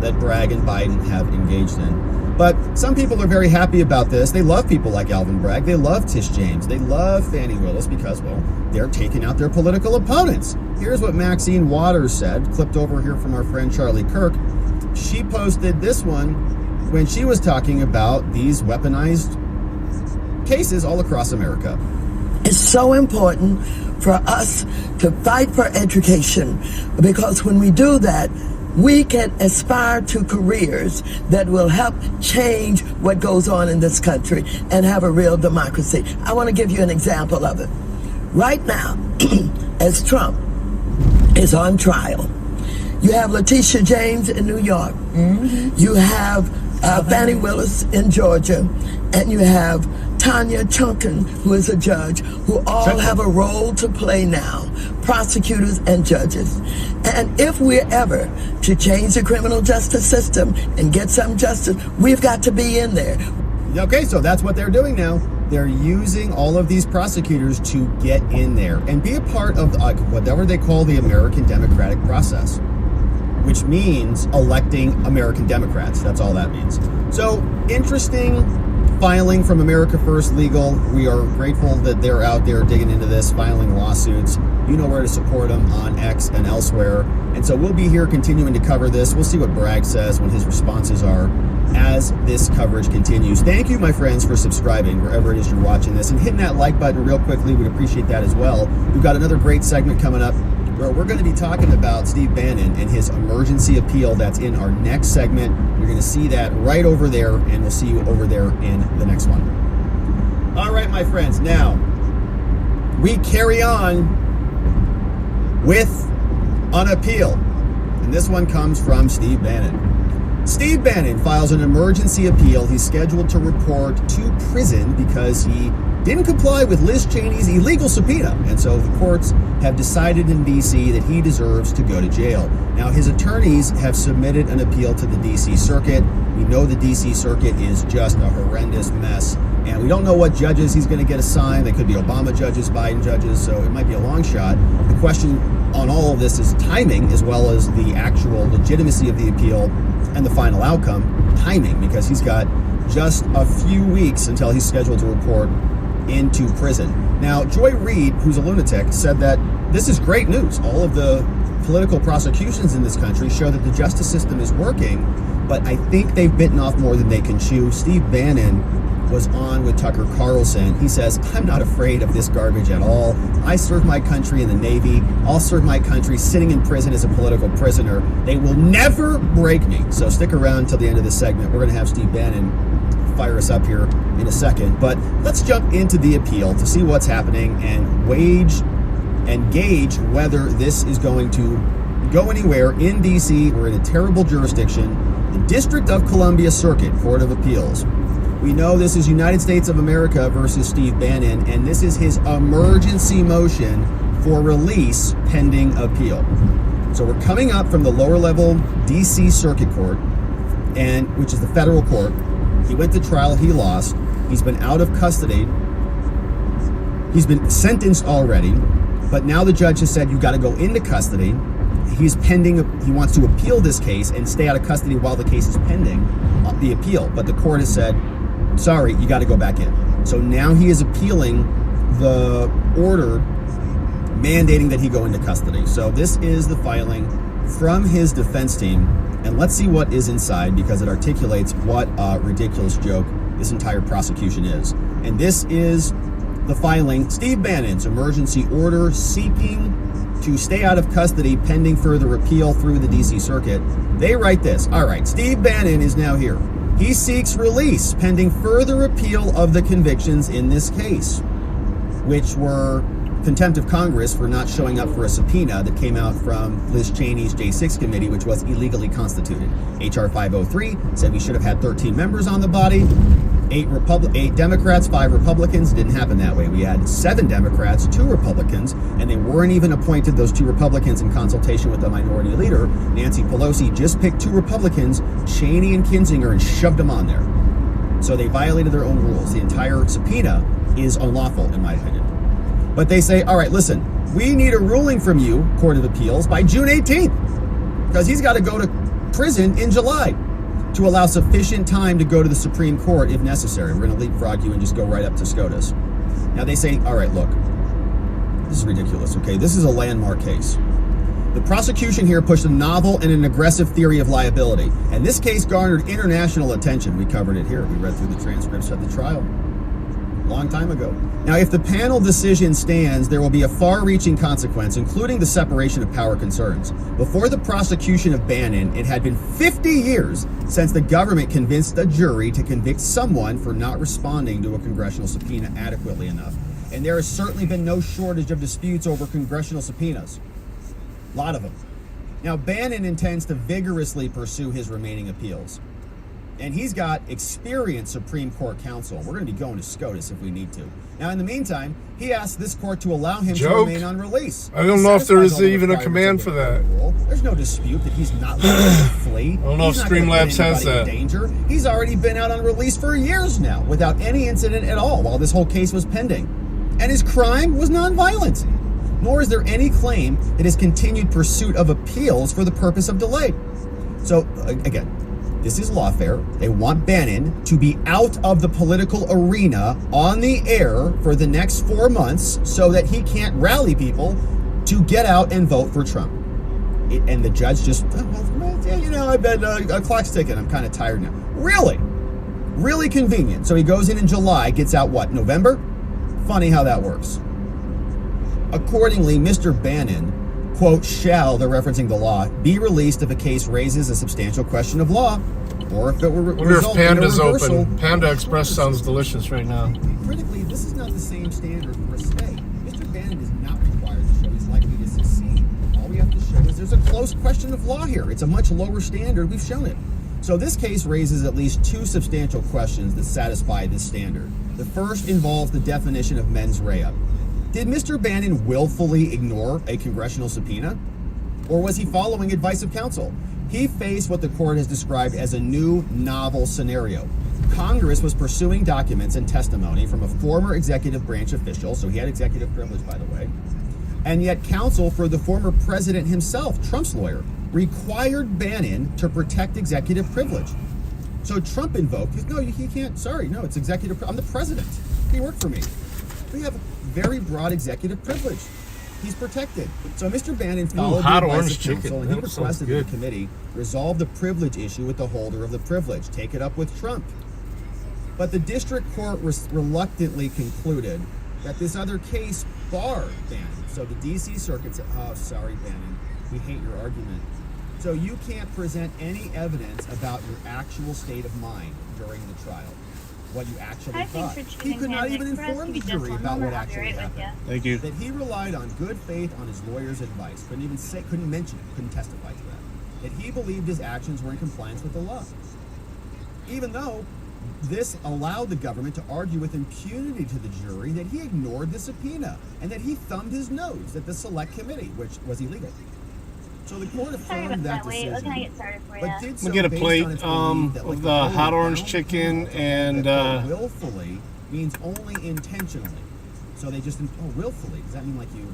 that Bragg and Biden have engaged in. But some people are very happy about this. They love people like Alvin Bragg. They love Tish James. They love Fannie Willis because, well, they're taking out their political opponents. Here's what Maxine Waters said, clipped over here from our friend Charlie Kirk. She posted this one when she was talking about these weaponized cases all across America. It's so important for us to fight for education, because when we do that, we can aspire to careers that will help change what goes on in this country and have a real democracy. I want to give you an example of it. Right now, as Trump is on trial, you have Letitia James in New York. Mm-hmm. You have Fannie Willis in Georgia, and you have Tanya Chunkin, who is a judge, who all have a role to play now, prosecutors and judges. And if we're ever to change the criminal justice system and get some justice, we've got to be in there. Okay, so that's what they're doing now. They're using all of these prosecutors to get in there and be a part of whatever they call the American democratic process, which means electing American Democrats. That's all that means. So, interesting filing from America First Legal. We are grateful that they're out there digging into this, filing lawsuits. You know where to support them on X and elsewhere. And so we'll be here continuing to cover this. We'll see what Bragg says when his responses are as this coverage continues. Thank you, my friends, for subscribing wherever it is you're watching this and hitting that like button real quickly. We'd appreciate that as well. We've got another great segment coming up where we're going to be talking about Steve Bannon and his emergency appeal. That's in our next segment. You're going to see that right over there, and we'll see you over there in the next one. All right, my friends. Now, we carry on with an appeal, and this one comes from Steve Bannon. Steve Bannon files an emergency appeal. He's scheduled to report to prison because he didn't comply with Liz Cheney's illegal subpoena. And so the courts have decided in D.C. that he deserves to go to jail. Now, his attorneys have submitted an appeal to the D.C. Circuit. We know the D.C. Circuit is just a horrendous mess. And we don't know what judges he's going to get assigned. They could be Obama judges, Biden judges, so it might be a long shot. The question on all of this is timing, as well as the actual legitimacy of the appeal and the final outcome. Timing, because he's got just a few weeks until he's scheduled to report into prison. Now, Joy Reid, who's a lunatic, said that this is great news. All of the political prosecutions in this country show that the justice system is working, but I think they've bitten off more than they can chew. Steve Bannon was on with Tucker Carlson. He says, I'm not afraid of this garbage at all. I served my country in the Navy. I'll serve my country sitting in prison as a political prisoner. They will never break me. So stick around till the end of this segment. We're going to have Steve Bannon fire us up here in a second. But let's jump into the appeal to see what's happening and gauge whether this is going to go anywhere in D.C. We're in a terrible jurisdiction, the District of Columbia Circuit Court of Appeals. We know this is United States of America versus Steve Bannon, and this is his emergency motion for release pending appeal. So we're coming up from the lower level D.C. Circuit Court, and which is the federal court. He went to trial, he lost. He's been out of custody. He's been sentenced already, but now the judge has said you've got to go into custody. He's pending, he wants to appeal this case and stay out of custody while the case is pending the appeal. But the court has said, sorry, you got to go back in. So now he is appealing the order mandating that he go into custody. So this is the filing from his defense team. And let's see what is inside, because it articulates what a ridiculous joke this entire prosecution is. And this is the filing, Steve Bannon's emergency order seeking to stay out of custody pending further appeal through the D.C. Circuit. They write this. All right, Steve Bannon is now here. He seeks release pending further appeal of the convictions in this case, which were contempt of Congress for not showing up for a subpoena that came out from Liz Cheney's J6 committee, which was illegally constituted. H.R. 503 said we should have had 13 members on the body, 8 Democrats, 5 Republicans. Didn't happen that way. We had 7 Democrats, 2 Republicans, and they weren't even appointed, those 2 Republicans, in consultation with the minority leader. Nancy Pelosi just picked 2 Republicans, Cheney and Kinzinger, and shoved them on there. So they violated their own rules. The entire subpoena is unlawful, in my opinion. But they say, all right, listen, we need a ruling from you, Court of Appeals, by June 18th, because he's got to go to prison in July to allow sufficient time to go to the Supreme Court if necessary. We're going to leapfrog you and just go right up to SCOTUS. Now they say, all right, look, this is ridiculous, okay? This is a landmark case. The prosecution here pushed a novel and an aggressive theory of liability, and this case garnered international attention. We covered it here. We read through the transcripts of the trial a long time ago. Now, if the panel decision stands, there will be a far-reaching consequence, including the separation of power concerns. Before the prosecution of Bannon, it had been 50 years since the government convinced a jury to convict someone for not responding to a congressional subpoena adequately enough. And there has certainly been no shortage of disputes over congressional subpoenas. A lot of them. Now, Bannon intends to vigorously pursue his remaining appeals. And he's got experienced Supreme Court counsel. We're going to be going to SCOTUS if we need to. Now, in the meantime, he asked this court to allow him to remain on release. I don't know if there is even a command for that. There's no dispute that he's not going to flee. I don't know if Streamlabs has that. Danger. He's already been out on release for years now without any incident at all while this whole case was pending. And his crime was nonviolent. Nor is there any claim that his continued pursuit of appeals for the purpose of delay. So, again, This is lawfare. They want Bannon to be out of the political arena on the air for the next 4 months so that he can't rally people to get out and vote for Trump. And the judge just, I've been a clock's ticking. I'm kind of tired now. Really convenient. So he goes in July, gets out what, November? Funny how that works. Accordingly, Mr. Bannon, quote, shall, they're referencing the law, be released if a case raises a substantial question of law, or if it were Wonder if Panda's reversal. open. Panda Express sounds delicious right now. Critically, this is not the same standard for a stay. Mr. Bannon is not required to show he's likely to succeed. All we have to show is there's a close question of law here. It's a much lower standard. We've shown it. So this case raises at least 2 substantial questions that satisfy this standard. The first involves the definition of mens rea. Did Mr. Bannon willfully ignore a congressional subpoena? Or was he following advice of counsel? He faced what the court has described as a new, novel scenario. Congress was pursuing documents and testimony from a former executive branch official, so he had executive privilege, by the way, and yet counsel for the former president himself, Trump's lawyer, required Bannon to protect executive privilege. So Trump invoked, no, he can't, sorry, no, it's executive, I'm the president. He worked for me. We have very broad executive privilege. He's protected. So Mr. Bannon followed the advice of counsel, and he requested that the committee resolve the privilege issue with the holder of the privilege. Take it up with Trump. But the district court reluctantly concluded that this other case barred Bannon. So the D.C. Circuit said, oh, sorry, Bannon, we hate your argument. So you can't present any evidence about your actual state of mind during the trial. What you actually thought. He could not even inform the jury about what actually happened. Thank you. That he relied on good faith on his lawyer's advice. Couldn't mention it, couldn't testify to that. That he believed his actions were in compliance with the law. Even though this allowed the government to argue with impunity to the jury that he ignored the subpoena and that he thumbed his nose at the select committee, which was illegal. So the court affirmed that decision. What can I get started for you? But did so We'll get a based plate on its belief that, of the the Holy hot orange Crown chicken Council, and that willfully means only intentionally. So they just willfully. Does that mean like you?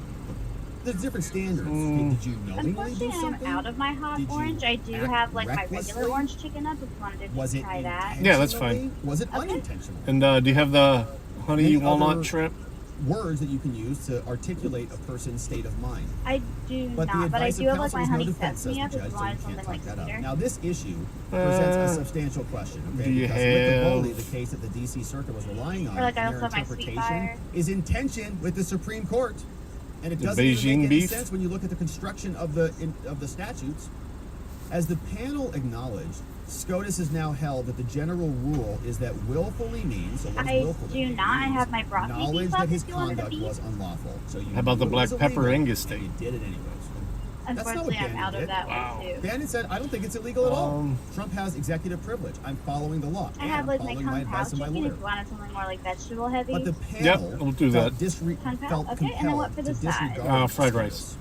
There's different standards. Okay, did you knowingly do Unfortunately, something? I'm out of my hot Did you orange. I do act have like my recklessly? regular orange chicken up if you wanted to Was it try that. Yeah, that's fine. intentionally? Was it unintentional? And do you have the honey Any walnut other shrimp? Words that you can use to articulate a person's state of mind. I do But the not, but I advice do of have like counsel my is no honey defense, says sesame the up if judge, you so you wanted can't something like talk that up. sweeter. Now, this issue presents a substantial question, okay? Because Licavoli, the case that the D.C. Circuit was relying on, Or like I in their also have my sweet interpretation, fire. is in tension with the Supreme Court. And it The doesn't even Beijing make any beef? sense when you look at the construction of the statutes. As the panel acknowledged, SCOTUS has now held that the general rule is that willfully means, so what does I willfully do mean? not. I It means have my broccoli knowledge beef that up his if you wanted a conduct beef. was unlawful. So you How about the knew it black was pepper illegal, Angus and steak? you did it anyways. That's not what Unfortunately, I'm Bannon out did. of that Wow. one too. Bannon said, I don't think it's illegal at all. Trump has executive privilege. I'm following the law. I and have I'm like my following kung my pao advice of my chicken if lawyer. you wanted something more like vegetable heavy. But the panel we'll do that. Kung pao? felt Okay, and then what compelled for to the side? disregard Fried SCOTUS. rice.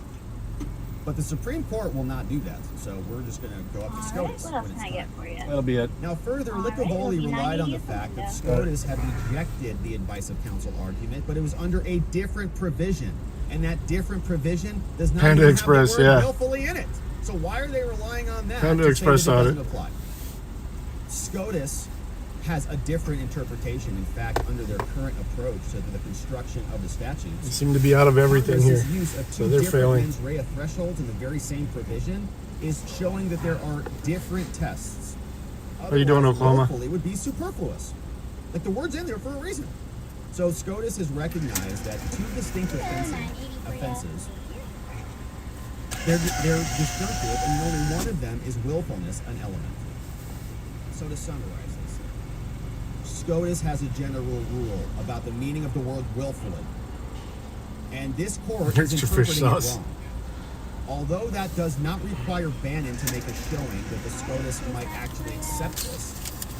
But the Supreme Court will not do that. So we're just going to go up to All right, SCOTUS. what else when can I it's get time. for you? That'll be it. Now, further, All right, Licavoli it'll be relied on the 90 fact that something. SCOTUS had rejected the advice of counsel argument, but it was under a different provision. And that different provision does not Panda even Express, have the word yeah. willfully in it. So why are they relying on that Panda to Express say that on it it. doesn't apply? SCOTUS has a different interpretation. In fact, under their current approach to the construction of the They statutes, seem to be out of everything here. Congress's use of So two they're different failing. mens rea thresholds in the very same provision is showing that there are different tests. How you doing, Otherwise, Oklahoma? willfully would be superfluous. Like the word's in there for a reason. So SCOTUS has recognized that two distinct offenses, they're disjunctive, and only one of them is willfulness, an element. So to summarize this, SCOTUS has a general rule about the meaning of the word willfully. And this court is Extra fish interpreting it sauce. wrong. Although that does not require Bannon to make a showing that the SCOTUS might actually accept this,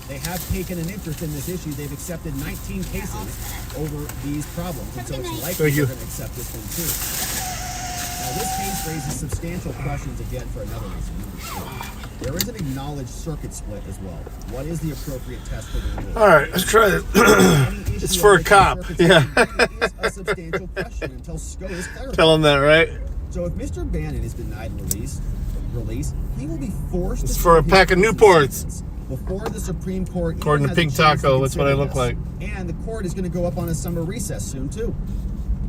they have taken an interest in this issue. They've accepted 19 cases over these problems, and so it's likely Thank you. they're going to accept this one too. Now, this case raises substantial questions again for another reason. Number 2, there is an acknowledged circuit split as well. What is the appropriate test for the rule? All right, let's try it. Any It's issue for a on which the cop. circuit Yeah. split is a substantial question until SCOTUS clarifies. Tell them that, right? So if Mr. Bannon is denied release, he will be forced It's to for a serve pack of his Newports. sentence before the Supreme Court. According to even has a Pink chance to Taco, that's what I consider look this. like. And the court is going to go up on a summer recess soon, too.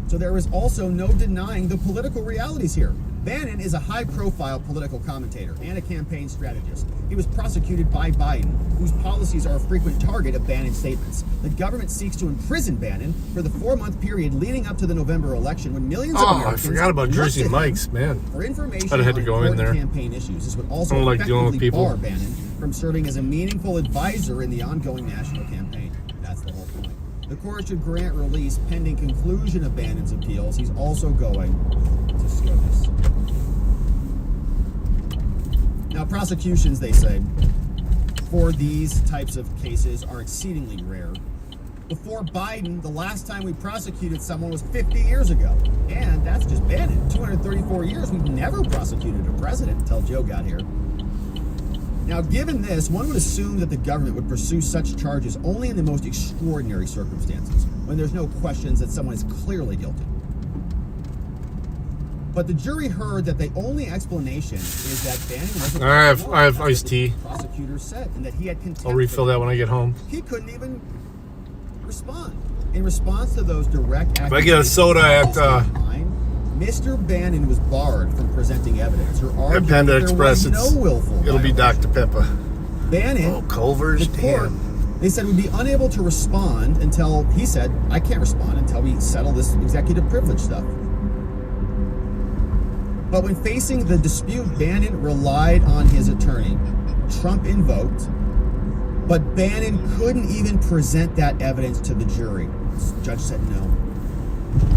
So there is also no denying the political realities here. Bannon is a high-profile political commentator and a campaign strategist. He was prosecuted by Biden, whose policies are a frequent target of Bannon's statements. The government seeks to imprison Bannon for the 4-month period leading up to the November election, when millions of Oh, I Americans forgot about looked Jersey to him Mike's, man. for information I'd have had on to go in important there. campaign issues. This would also I don't like dealing with effectively people. bar Bannon from serving as a meaningful advisor in the ongoing national campaign. That's the whole point. The court should grant release pending conclusion of Bannon's appeals. He's also going to SCOTUS. Now, prosecutions, they say, for these types of cases are exceedingly rare. Before Biden, the last time we prosecuted someone was 50 years ago. And that's just Bannon. 234 years, we've never prosecuted a president until Joe got here. Now, given this, one would assume that the government would pursue such charges only in the most extraordinary circumstances, when there's no questions that someone is clearly guilty. But the jury heard that the only explanation is that Bannon wasn't. I have iced tea. Prosecutors said, and that he had contempt. I'll refill that when I get home. He couldn't even respond. In response to those direct If I get a soda at Mr. Bannon was barred from presenting evidence or arguing at Panda that there Express, was no willful it'll be violation. Dr. Pepper. Bannon, Oh, Culver's, the court, damn. they said would be unable to respond until he said, I can't respond until we settle this executive privilege stuff. But when facing the dispute, Bannon relied on his attorney. Trump invoked, but Bannon couldn't even present that evidence to the jury. The judge said no.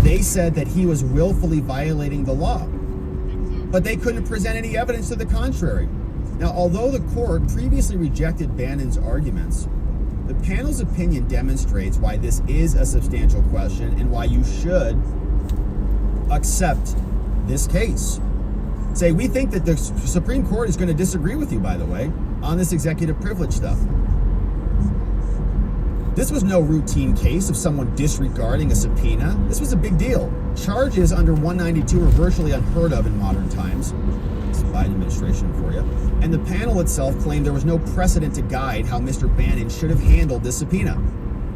They said that he was willfully violating the law, but they couldn't present any evidence to the contrary. Now, although the court previously rejected Bannon's arguments, the panel's opinion demonstrates why this is a substantial question and why you should accept this case. Say, we think that the Supreme Court is going to disagree with you, by the way, on this executive privilege stuff. This was no routine case of someone disregarding a subpoena. This was a big deal. Charges under 192 are virtually unheard of in modern times. It's the Biden administration for you. And the panel itself claimed there was no precedent to guide how Mr. Bannon should have handled this subpoena.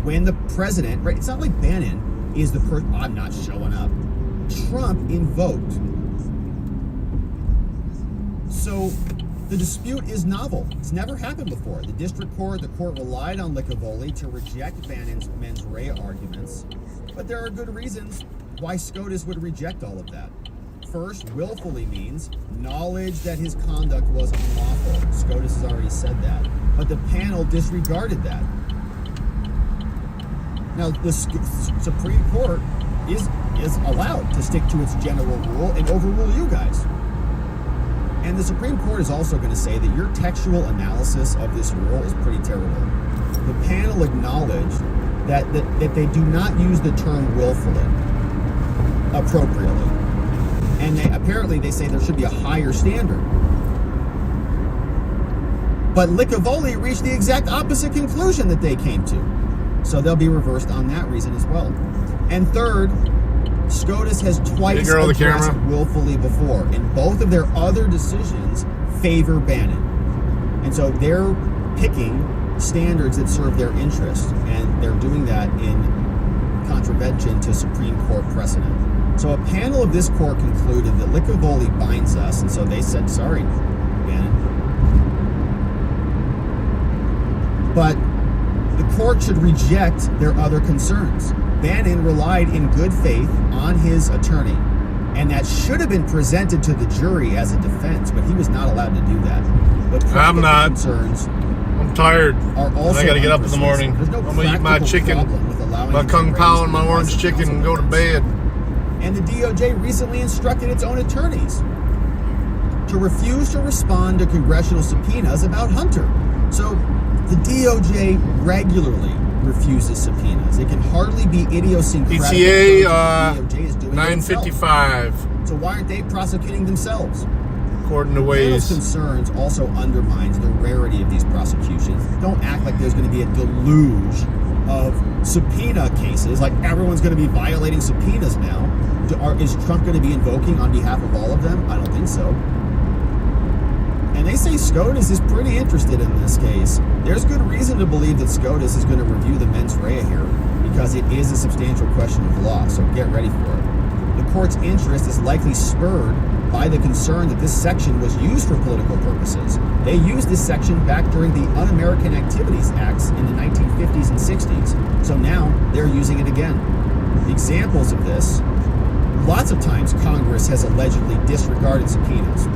When the president, right, it's not like Bannon is the person, I'm not showing up. Trump invoked. So the dispute is novel. It's never happened before. The district court, the court relied on Licavoli to reject Bannon's mens rea arguments, but there are good reasons why SCOTUS would reject all of that. First, willfully means knowledge that his conduct was unlawful. SCOTUS has already said that, but the panel disregarded that. Now, the Supreme Court is allowed to stick to its general rule and overrule you guys. And the Supreme Court is also going to say that your textual analysis of this rule is pretty terrible. The panel acknowledged that they do not use the term willfully appropriately. And they say there should be a higher standard. But Licavoli reached the exact opposite conclusion that they came to. So they'll be reversed on that reason as well. And third, SCOTUS has twice addressed willfully before, and both of their other decisions favor Bannon. And so they're picking standards that serve their interest, and they're doing that in contravention to Supreme Court precedent. So a panel of this court concluded that Licavoli binds us, and so they said, sorry, Bannon. But the court should reject their other concerns. Bannon relied in good faith on his attorney, and that should have been presented to the jury as a defense, but he was not allowed to do that. But I'm not. Concerns I'm tired. are also I got to get up in the morning. There's no I'm going to eat my practical chicken, problem with allowing my him to kung raise pao and the my orange advice of chicken counsel and go to members. bed. And the DOJ recently instructed its own attorneys to refuse to respond to congressional subpoenas about Hunter. So the DOJ regularly refuses subpoenas. It can hardly be idiosyncratic. ETA The DOJ is doing it itself. 9:55, So why aren't they prosecuting themselves? according to Those Waze. concerns also undermines the rarity of these prosecutions. Don't act like there's going to be a deluge of subpoena cases, like everyone's going to be violating subpoenas now. Is Trump going to be invoking on behalf of all of them? I don't think so. And they say SCOTUS is pretty interested in this case. There's good reason to believe that SCOTUS is going to review the mens rea here, because it is a substantial question of law, so get ready for it. The court's interest is likely spurred by the concern that this section was used for political purposes. They used this section back during the Un-American Activities Acts in the 1950s and 60s, so now they're using it again. Examples of this: lots of times Congress has allegedly disregarded subpoenas.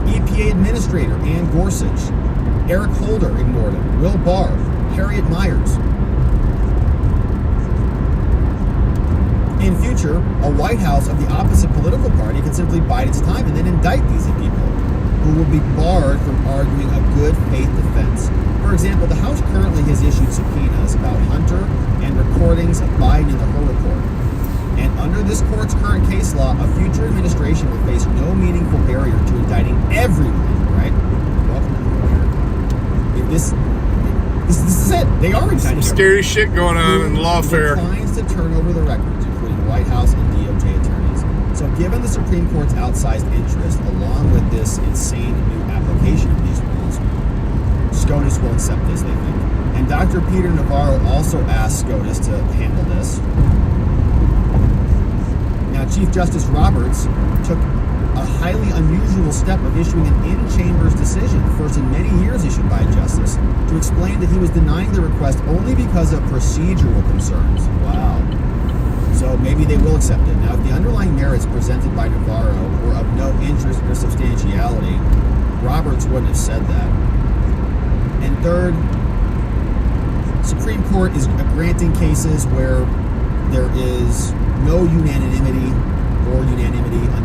EPA Administrator Ann Gorsuch, Eric Holder ignored him, Will Barr, Harriet Myers. In future, a White House of the opposite political party can simply bide its time and then indict these people, who will be barred from arguing a good faith defense. For example, the House currently has issued subpoenas about Hunter and recordings of Biden in the Her report. And under this court's current case law, a future administration will face no meaningful barrier to indicting everyone, right? Welcome to America. This is it. They are indicting Some scary shit going on in lawfare. Declines to turn over the records, including White House and DOJ attorneys. So given the Supreme Court's outsized interest, along with this insane new application of these rules, SCOTUS will accept this, they think. And Dr. Peter Navarro also asked SCOTUS to handle this. Now, Chief Justice Roberts took a highly unusual step of issuing an in-chambers decision, the first in many years issued by a justice, to explain that he was denying the request only because of procedural concerns. Wow. So maybe they will accept it. Now, if the underlying merits presented by Navarro were of no interest or substantiality, Roberts wouldn't have said that. And third, Supreme Court is granting cases where there is no unanimity on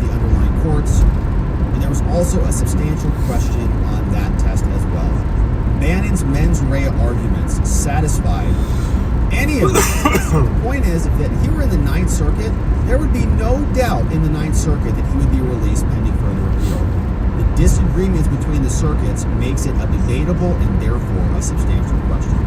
the underlying courts, and there was also a substantial question on that test as well. Bannon's mens rea arguments satisfied any of this. The point is, if that he were in the Ninth Circuit, there would be no doubt in the Ninth Circuit that he would be released pending further appeal. The disagreements between the circuits makes it a debatable and therefore a substantial question.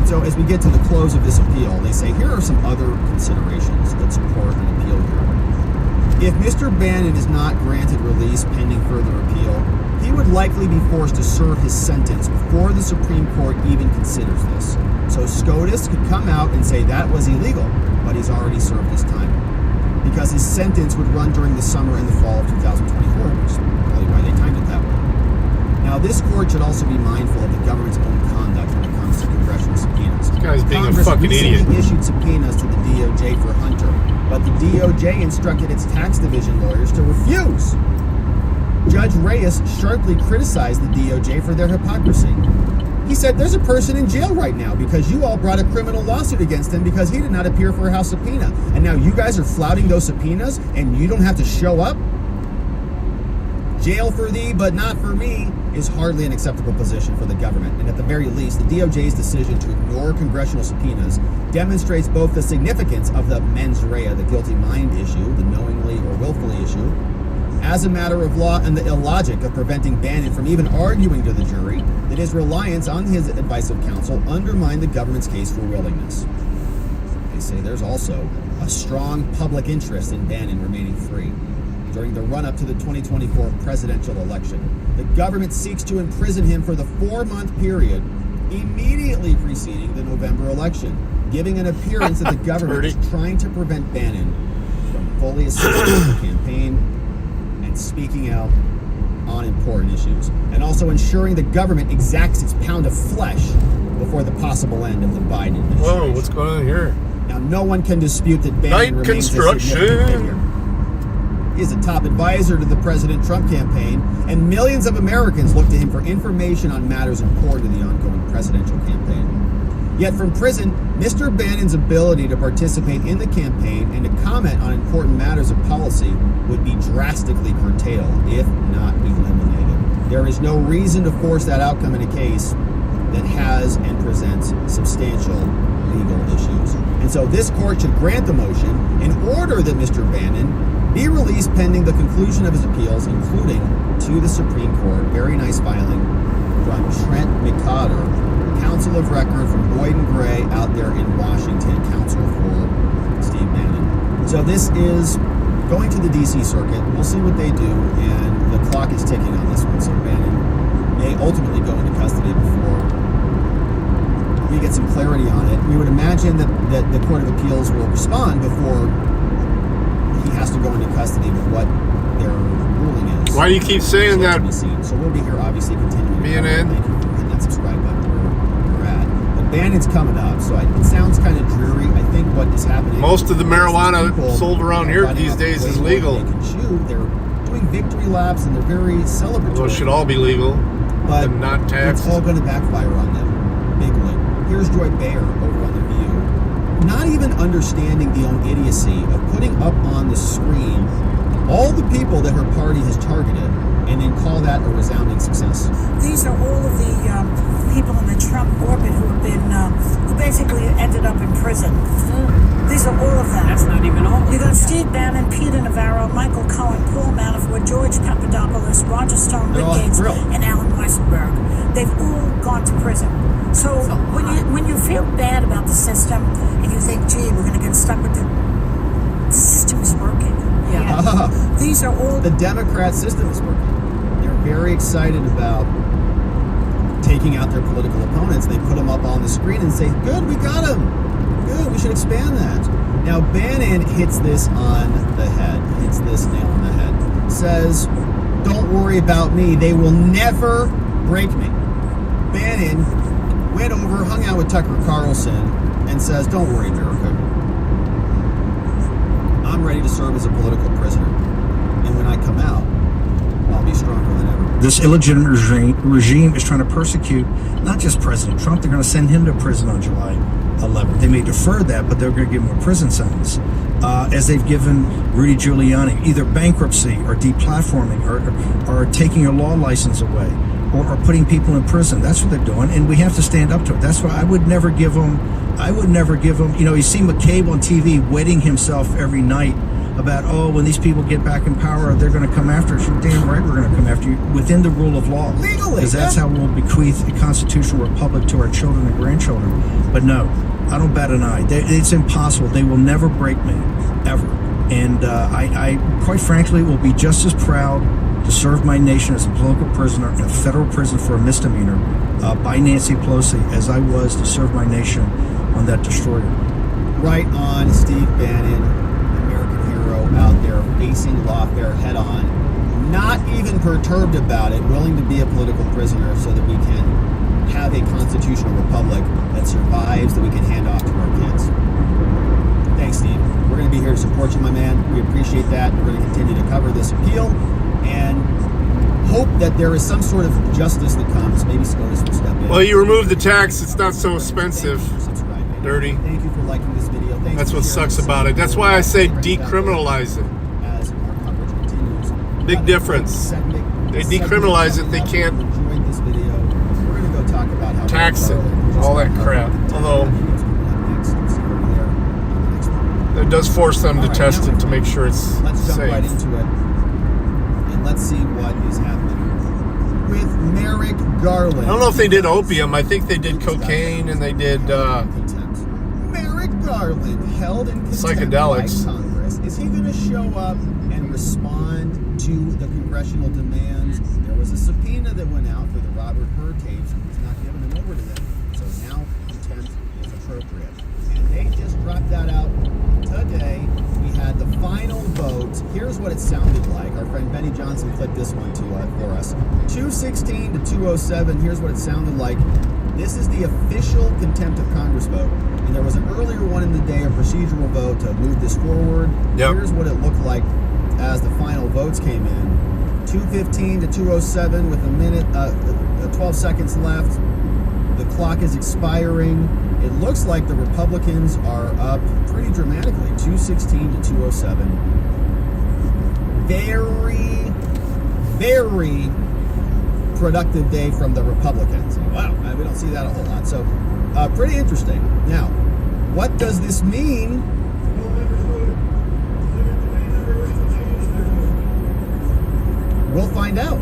So as we get to the close of this appeal, they say, here are some other considerations that support an appeal here. If Mr. Bannon is not granted release pending further appeal, he would likely be forced to serve his sentence before the Supreme Court even considers this. So SCOTUS could come out and say that was illegal, but he's already served his time, because his sentence would run during the summer and the fall of 2024, which is probably why they timed it that way. Now, this court should also be mindful of the government's own conduct when it comes to congressional subpoenas. This guy's being Congress a fucking recently idiot. issued subpoenas to the DOJ for Hunter, but the DOJ instructed its tax division lawyers to refuse. Judge Reyes sharply criticized the DOJ for their hypocrisy. He said, there's a person in jail right now because you all brought a criminal lawsuit against him because he did not appear for a House subpoena. And now you guys are flouting those subpoenas and you don't have to show up? Jail for thee, but not for me, is hardly an acceptable position for the government. And at the very least, the DOJ's decision to ignore congressional subpoenas demonstrates both the significance of the mens rea, the guilty mind issue, the knowingly or willfully issue, as a matter of law, and the illogic of preventing Bannon from even arguing to the jury that his reliance on his advice of counsel undermined the government's case for willingness. They say there's also a strong public interest in Bannon remaining free. During the run-up to the 2024 presidential election, the government seeks to imprison him for the 4-month period immediately preceding the November election, giving an appearance that the government is trying to prevent Bannon from fully assisting the campaign and speaking out on important issues, and also ensuring the government exacts its pound of flesh before the possible end of the Biden administration. Whoa, what's going on here? Now, no one can dispute that Bannon Night remains a construction. significant figure. He is a top advisor to the President Trump campaign, and millions of Americans look to him for information on matters important to the ongoing presidential campaign. Yet from prison, Mr. Bannon's ability to participate in the campaign and to comment on important matters of policy would be drastically curtailed, if not eliminated. There is no reason to force that outcome in a case that has and presents substantial legal issues. And so this court should grant the motion in order that Mr. Bannon be released pending the conclusion of his appeals, including to the Supreme Court. Very nice filing from Trent McCotter, counsel of record from Boyd and Gray out there in Washington, counsel for Steve Bannon. So this is going to the D.C. Circuit. We'll see what they do, and the clock is ticking on this one. So Bannon ultimately go into custody before we get some clarity on it. We would imagine that the Court of Appeals will respond before he has to go into custody with what their ruling is. Why do you keep saying that? To be seen. So we'll be here, obviously, continuing. BNN. Thank you for hitting that subscribe button where you're at. But Bannon's coming up, so it sounds kind of dreary. I think what is happening. Most of the marijuana people sold around here running these up days way is more legal. than they can chew. They're doing victory laps and they're very celebratory. Those should all be legal, but and not taxed. it's all going to backfire on them bigly. Here's Joy Bayer over on The View, not even understanding the own idiocy of putting up on the screen all the people that her party has targeted and then call that a resounding success. These are all of the people in the Trump orbit who have been, who basically ended up in prison. These are all of them. That's not even all. You got Steve Bannon, Peter Navarro, Michael Cohen, Paul Manafort, George Papadopoulos, Roger Stone, Rick Gates, and Alan Weissenberg. They've all gone to prison. So when you feel bad about the system and you think, gee, we're going to get stuck with the system is working. Yeah. These are all the Democrat system is working. They're very excited about taking out their political opponents. They put them up on the screen and say, good, we got them. Good, we should expand that. Now, Bannon hits this on the head, hits this nail on the head. Says, don't worry about me. They will never break me. Bannon went over, hung out with Tucker Carlson, and says, don't worry, America. I'm ready to serve as a political prisoner. And when I come out, I'll be stronger than ever. This illegitimate regime is trying to persecute not just President Trump. They're going to send him to prison on July 11th. They may defer that, but they're going to give him a prison sentence. As they've given Rudy Giuliani, either bankruptcy or deplatforming or taking your law license away or putting people in prison. That's what they're doing, and we have to stand up to it. That's why I would never give them, you know, you see McCabe on TV wetting himself every night about, oh, when these people get back in power, they're going to come after us. You're damn right we're going to come after you within the rule of law. Legally. Because that's how we'll bequeath a constitutional republic to our children and grandchildren. But no, I don't bat an eye. It's impossible. They will never break me, ever. And I quite frankly, will be just as proud to serve my nation as a political prisoner in a federal prison for a misdemeanor by Nancy Pelosi as I was to serve my nation on that destroyer. Right on, Steve Bannon, American hero out there facing lawfare head on, not even perturbed about it, willing to be a political prisoner so that we can have a constitutional republic that survives, that we can hand off to our kids. Thanks, Steve. We're going to be here to support you, my man. We appreciate that. We're going to continue to cover this appeal and hope that there is some sort of justice that comes. Maybe SCOTUS will step in. Well, you remove the tax, it's not so expensive. Dirty. Thank you for liking this video. Thanks. That's what sucks about it. That's why I say decriminalize it. As our coverage continues. Big difference. They decriminalize it, they can't Enjoyed this video. We're going to go talk about how tax it, all that crap. Although it does force them to test it to make sure it's let's jump safe. right into it. Let's see what is happening with Merrick Garland. I don't know if they did opium. I think they did cocaine and they did Merrick Garland held in contempt psychedelics. by Congress. Is he going to show up and respond to the congressional demands? There was a subpoena that went out for the Robert Hur tapes, and he's not giving them over to them. So now contempt is appropriate. And they just dropped that out today. We had the final vote. Here's what it sounded like. Our friend Benny Johnson clipped this one for us. 216 to 207. Here's what it sounded like. This is the official contempt of Congress vote. And there was an earlier one in the day, a procedural vote to move this forward. Yep. Here's what it looked like as the final votes came in. 215 to 207 with a minute, 12 seconds left. The clock is expiring. It looks like the Republicans are up pretty dramatically, 216 to 207. Very, very productive day from the Republicans. Wow, we don't see that a whole lot. So, pretty interesting. Now, what does this mean? We'll find out.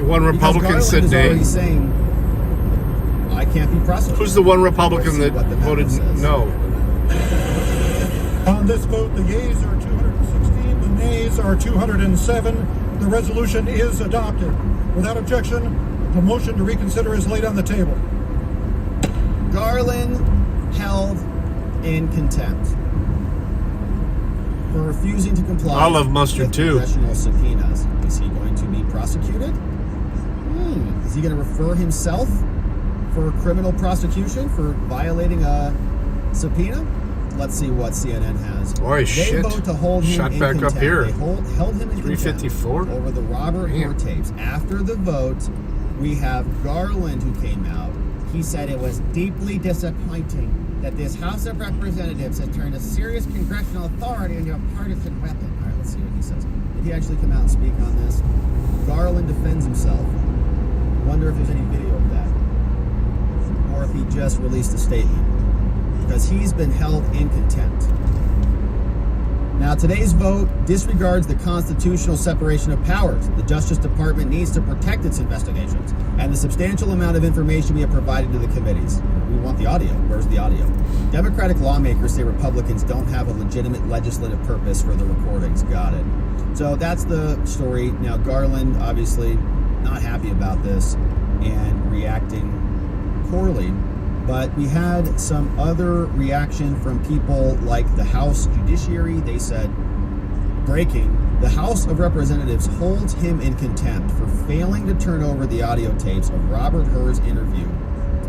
One Republican said they. nay. Saying, I can't be prosecuted. Who's the one Republican that voted no? On this vote, the yeas are 216, the nays are 207. The resolution is adopted. Without objection, the motion to reconsider is laid on the table. Garland held in contempt for refusing to comply I love mustard with too. congressional subpoenas. Is he going to be prosecuted? Is he going to refer himself for criminal prosecution for violating a subpoena? Let's see what CNN has. Boy, they shit. vote to hold him Shot in back contempt. up here. They held him in 354? contempt over the Robert Hur tapes. After the vote, we have Garland who came out. He said it was deeply disappointing that this House of Representatives has turned a serious congressional authority into a partisan weapon. All right, let's see what he says. Did he actually come out and speak on this? Garland defends himself. Wonder if there's any video of that. Or if he just released a statement. Because he's been held in contempt. Now, today's vote disregards the constitutional separation of powers. The Justice Department needs to protect its investigations and the substantial amount of information we have provided to the committees. We want the audio. Where's the audio? Democratic lawmakers say Republicans don't have a legitimate legislative purpose for the recordings. Got it. So that's the story. Now, Garland, obviously, not happy about this and reacting poorly. But we had some other reaction from people like the House Judiciary. They said, breaking, the House of Representatives holds him in contempt for failing to turn over the audio tapes of Robert Hur's interview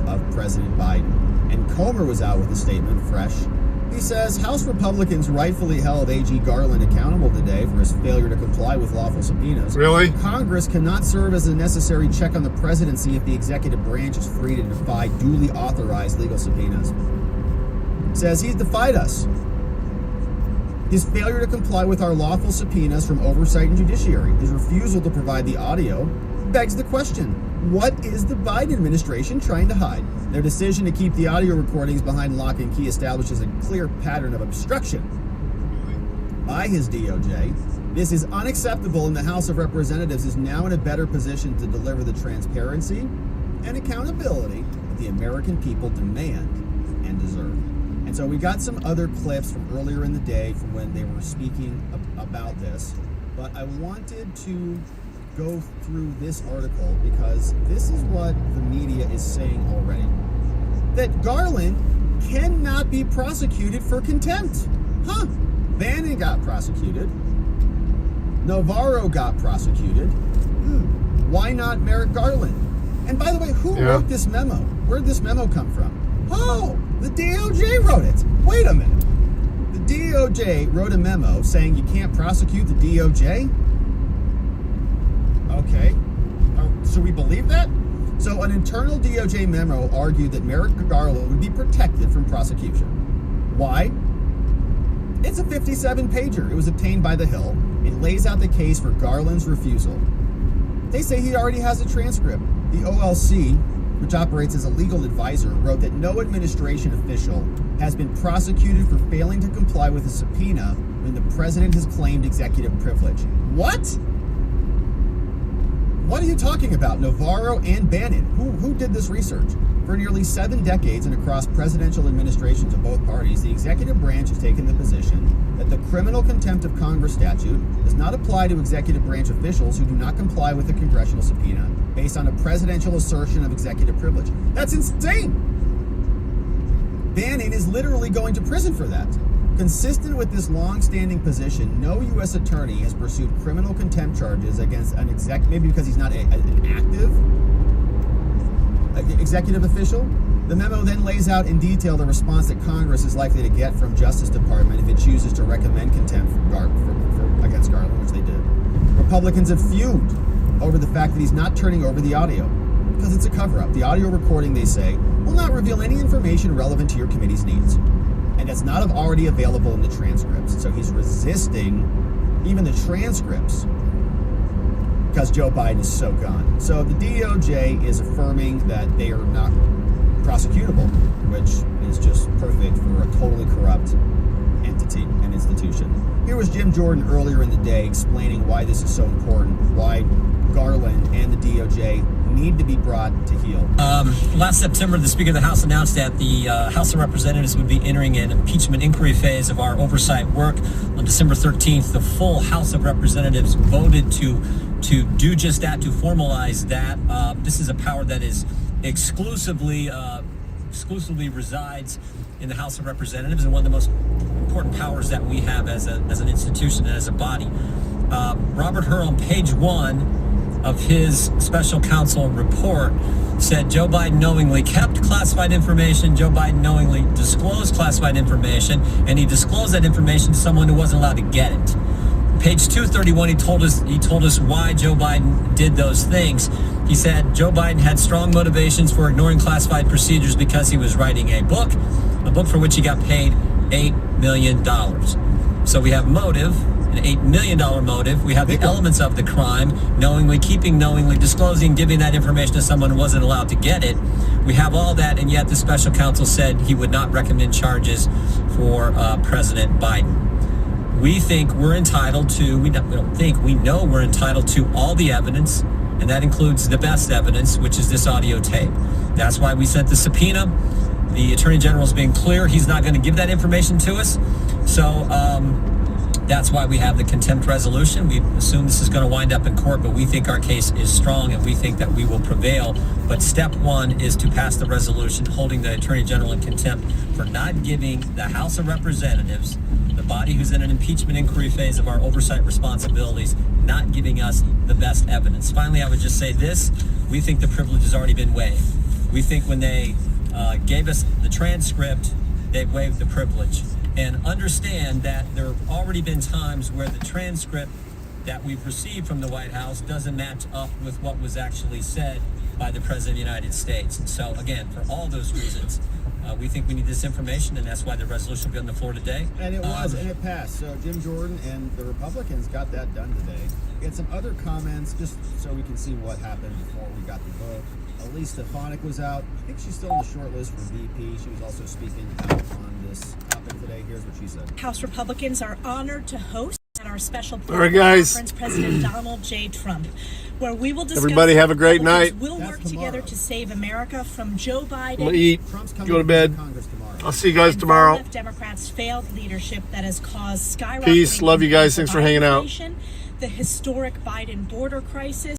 of President Biden. And Comer was out with a statement, fresh. He says, House Republicans rightfully held A.G. Garland accountable today for his failure to comply with lawful subpoenas. Really? Congress cannot serve as a necessary check on the presidency if the executive branch is free to defy duly authorized legal subpoenas. Says he's defied us. His failure to comply with our lawful subpoenas from oversight and judiciary, his refusal to provide the audio, begs the question, what is the Biden administration trying to hide? Their decision to keep the audio recordings behind lock and key establishes a clear pattern of obstruction by his DOJ. This is unacceptable, and the House of Representatives is now in a better position to deliver the transparency and accountability that the American people demand and deserve. And so we got some other clips from earlier in the day from when they were speaking about this, but I wanted to go through this article because this is what the media is saying already. That Garland cannot be prosecuted for contempt. Bannon got prosecuted. Navarro got prosecuted. Why not Merrick Garland? And by the way, who wrote this memo? Where did this memo come from? Oh, the DOJ wrote it. Wait a minute. The DOJ wrote a memo saying you can't prosecute the DOJ? Okay. So we believe that? So an internal DOJ memo argued that Merrick Garland would be protected from prosecution. Why? It's a 57-pager. It was obtained by The Hill. It lays out the case for Garland's refusal. They say he already has a transcript. The OLC, which operates as a legal advisor, wrote that no administration official has been prosecuted for failing to comply with a subpoena when the president has claimed executive privilege. What? What are you talking about? Navarro and Bannon. Who did this research? For nearly 7 decades and across presidential administrations of both parties, the executive branch has taken the position that the criminal contempt of Congress statute does not apply to executive branch officials who do not comply with a congressional subpoena based on a presidential assertion of executive privilege. That's insane! Bannon is literally going to prison for that. Consistent with this long-standing position, no U.S. attorney has pursued criminal contempt charges against an maybe because he's not an active executive official. The memo then lays out in detail the response that Congress is likely to get from Justice Department if it chooses to recommend contempt against Garland, which they did. Republicans have fumed over the fact that he's not turning over the audio because it's a cover-up. The audio recording, they say, will not reveal any information relevant to your committee's needs. And that's not already available in the transcripts. So he's resisting even the transcripts because Joe Biden is so gone. So the DOJ is affirming that they are not prosecutable, which is just perfect for a totally corrupt entity and institution. Here was Jim Jordan earlier in the day explaining why this is so important, why Garland and the DOJ need to be brought to heel. Last September, the Speaker of the House announced that the House of Representatives would be entering an impeachment inquiry phase of our oversight work. On December 13th, the full House of Representatives voted to do just that, to formalize that. This is a power that is exclusively resides in the House of Representatives, and one of the most important powers that we have as an institution and as a body. Robert Hur, on page 1 of his special counsel report, said Joe Biden knowingly kept classified information, Joe Biden knowingly disclosed classified information, and he disclosed that information to someone who wasn't allowed to get it. Page 231, he told us why Joe Biden did those things. He said Joe Biden had strong motivations for ignoring classified procedures because he was writing a book for which he got paid $8 million. So we have motive, an $8 million motive. We have the elements of the crime, knowingly keeping, knowingly disclosing, giving that information to someone who wasn't allowed to get it. We have all that, and yet the special counsel said he would not recommend charges for President Biden. We think we're entitled to, we know we're entitled to all the evidence, and that includes the best evidence, which is this audio tape. That's why we sent the subpoena. The Attorney General is being clear he's not going to give that information to us. So that's why we have the contempt resolution. We assume this is going to wind up in court, but we think our case is strong and we think that we will prevail. But step 1 is to pass the resolution holding the Attorney General in contempt for not giving the House of Representatives, the body who's in an impeachment inquiry phase of our oversight responsibilities, not giving us the best evidence. Finally, I would just say this. We think the privilege has already been waived. We think when they gave us the transcript, they waived the privilege. And understand that there have already been times where the transcript that we've received from the White House doesn't match up with what was actually said by the President of the United States. And so, again, for all those reasons, we think we need this information, and that's why the resolution will be on the floor today. And it was, and it passed. So Jim Jordan and the Republicans got that done today. We had some other comments, just so we can see what happened before we got the vote. Elise Stefanik was out. I think she's still on the short list for VP. She was also speaking out on this topic today. Here's what she said. House Republicans are honored to host at our special All right, guys. conference President Donald J. Trump, where we will discuss Everybody have a great night. We'll work together to save America from Joe Biden. I'm gonna eat, go to bed. I'll see you guys tomorrow. Democrats' failed leadership that has caused skyrocketing. Peace. Love you guys. Thanks for hanging out. The historic Biden border crisis.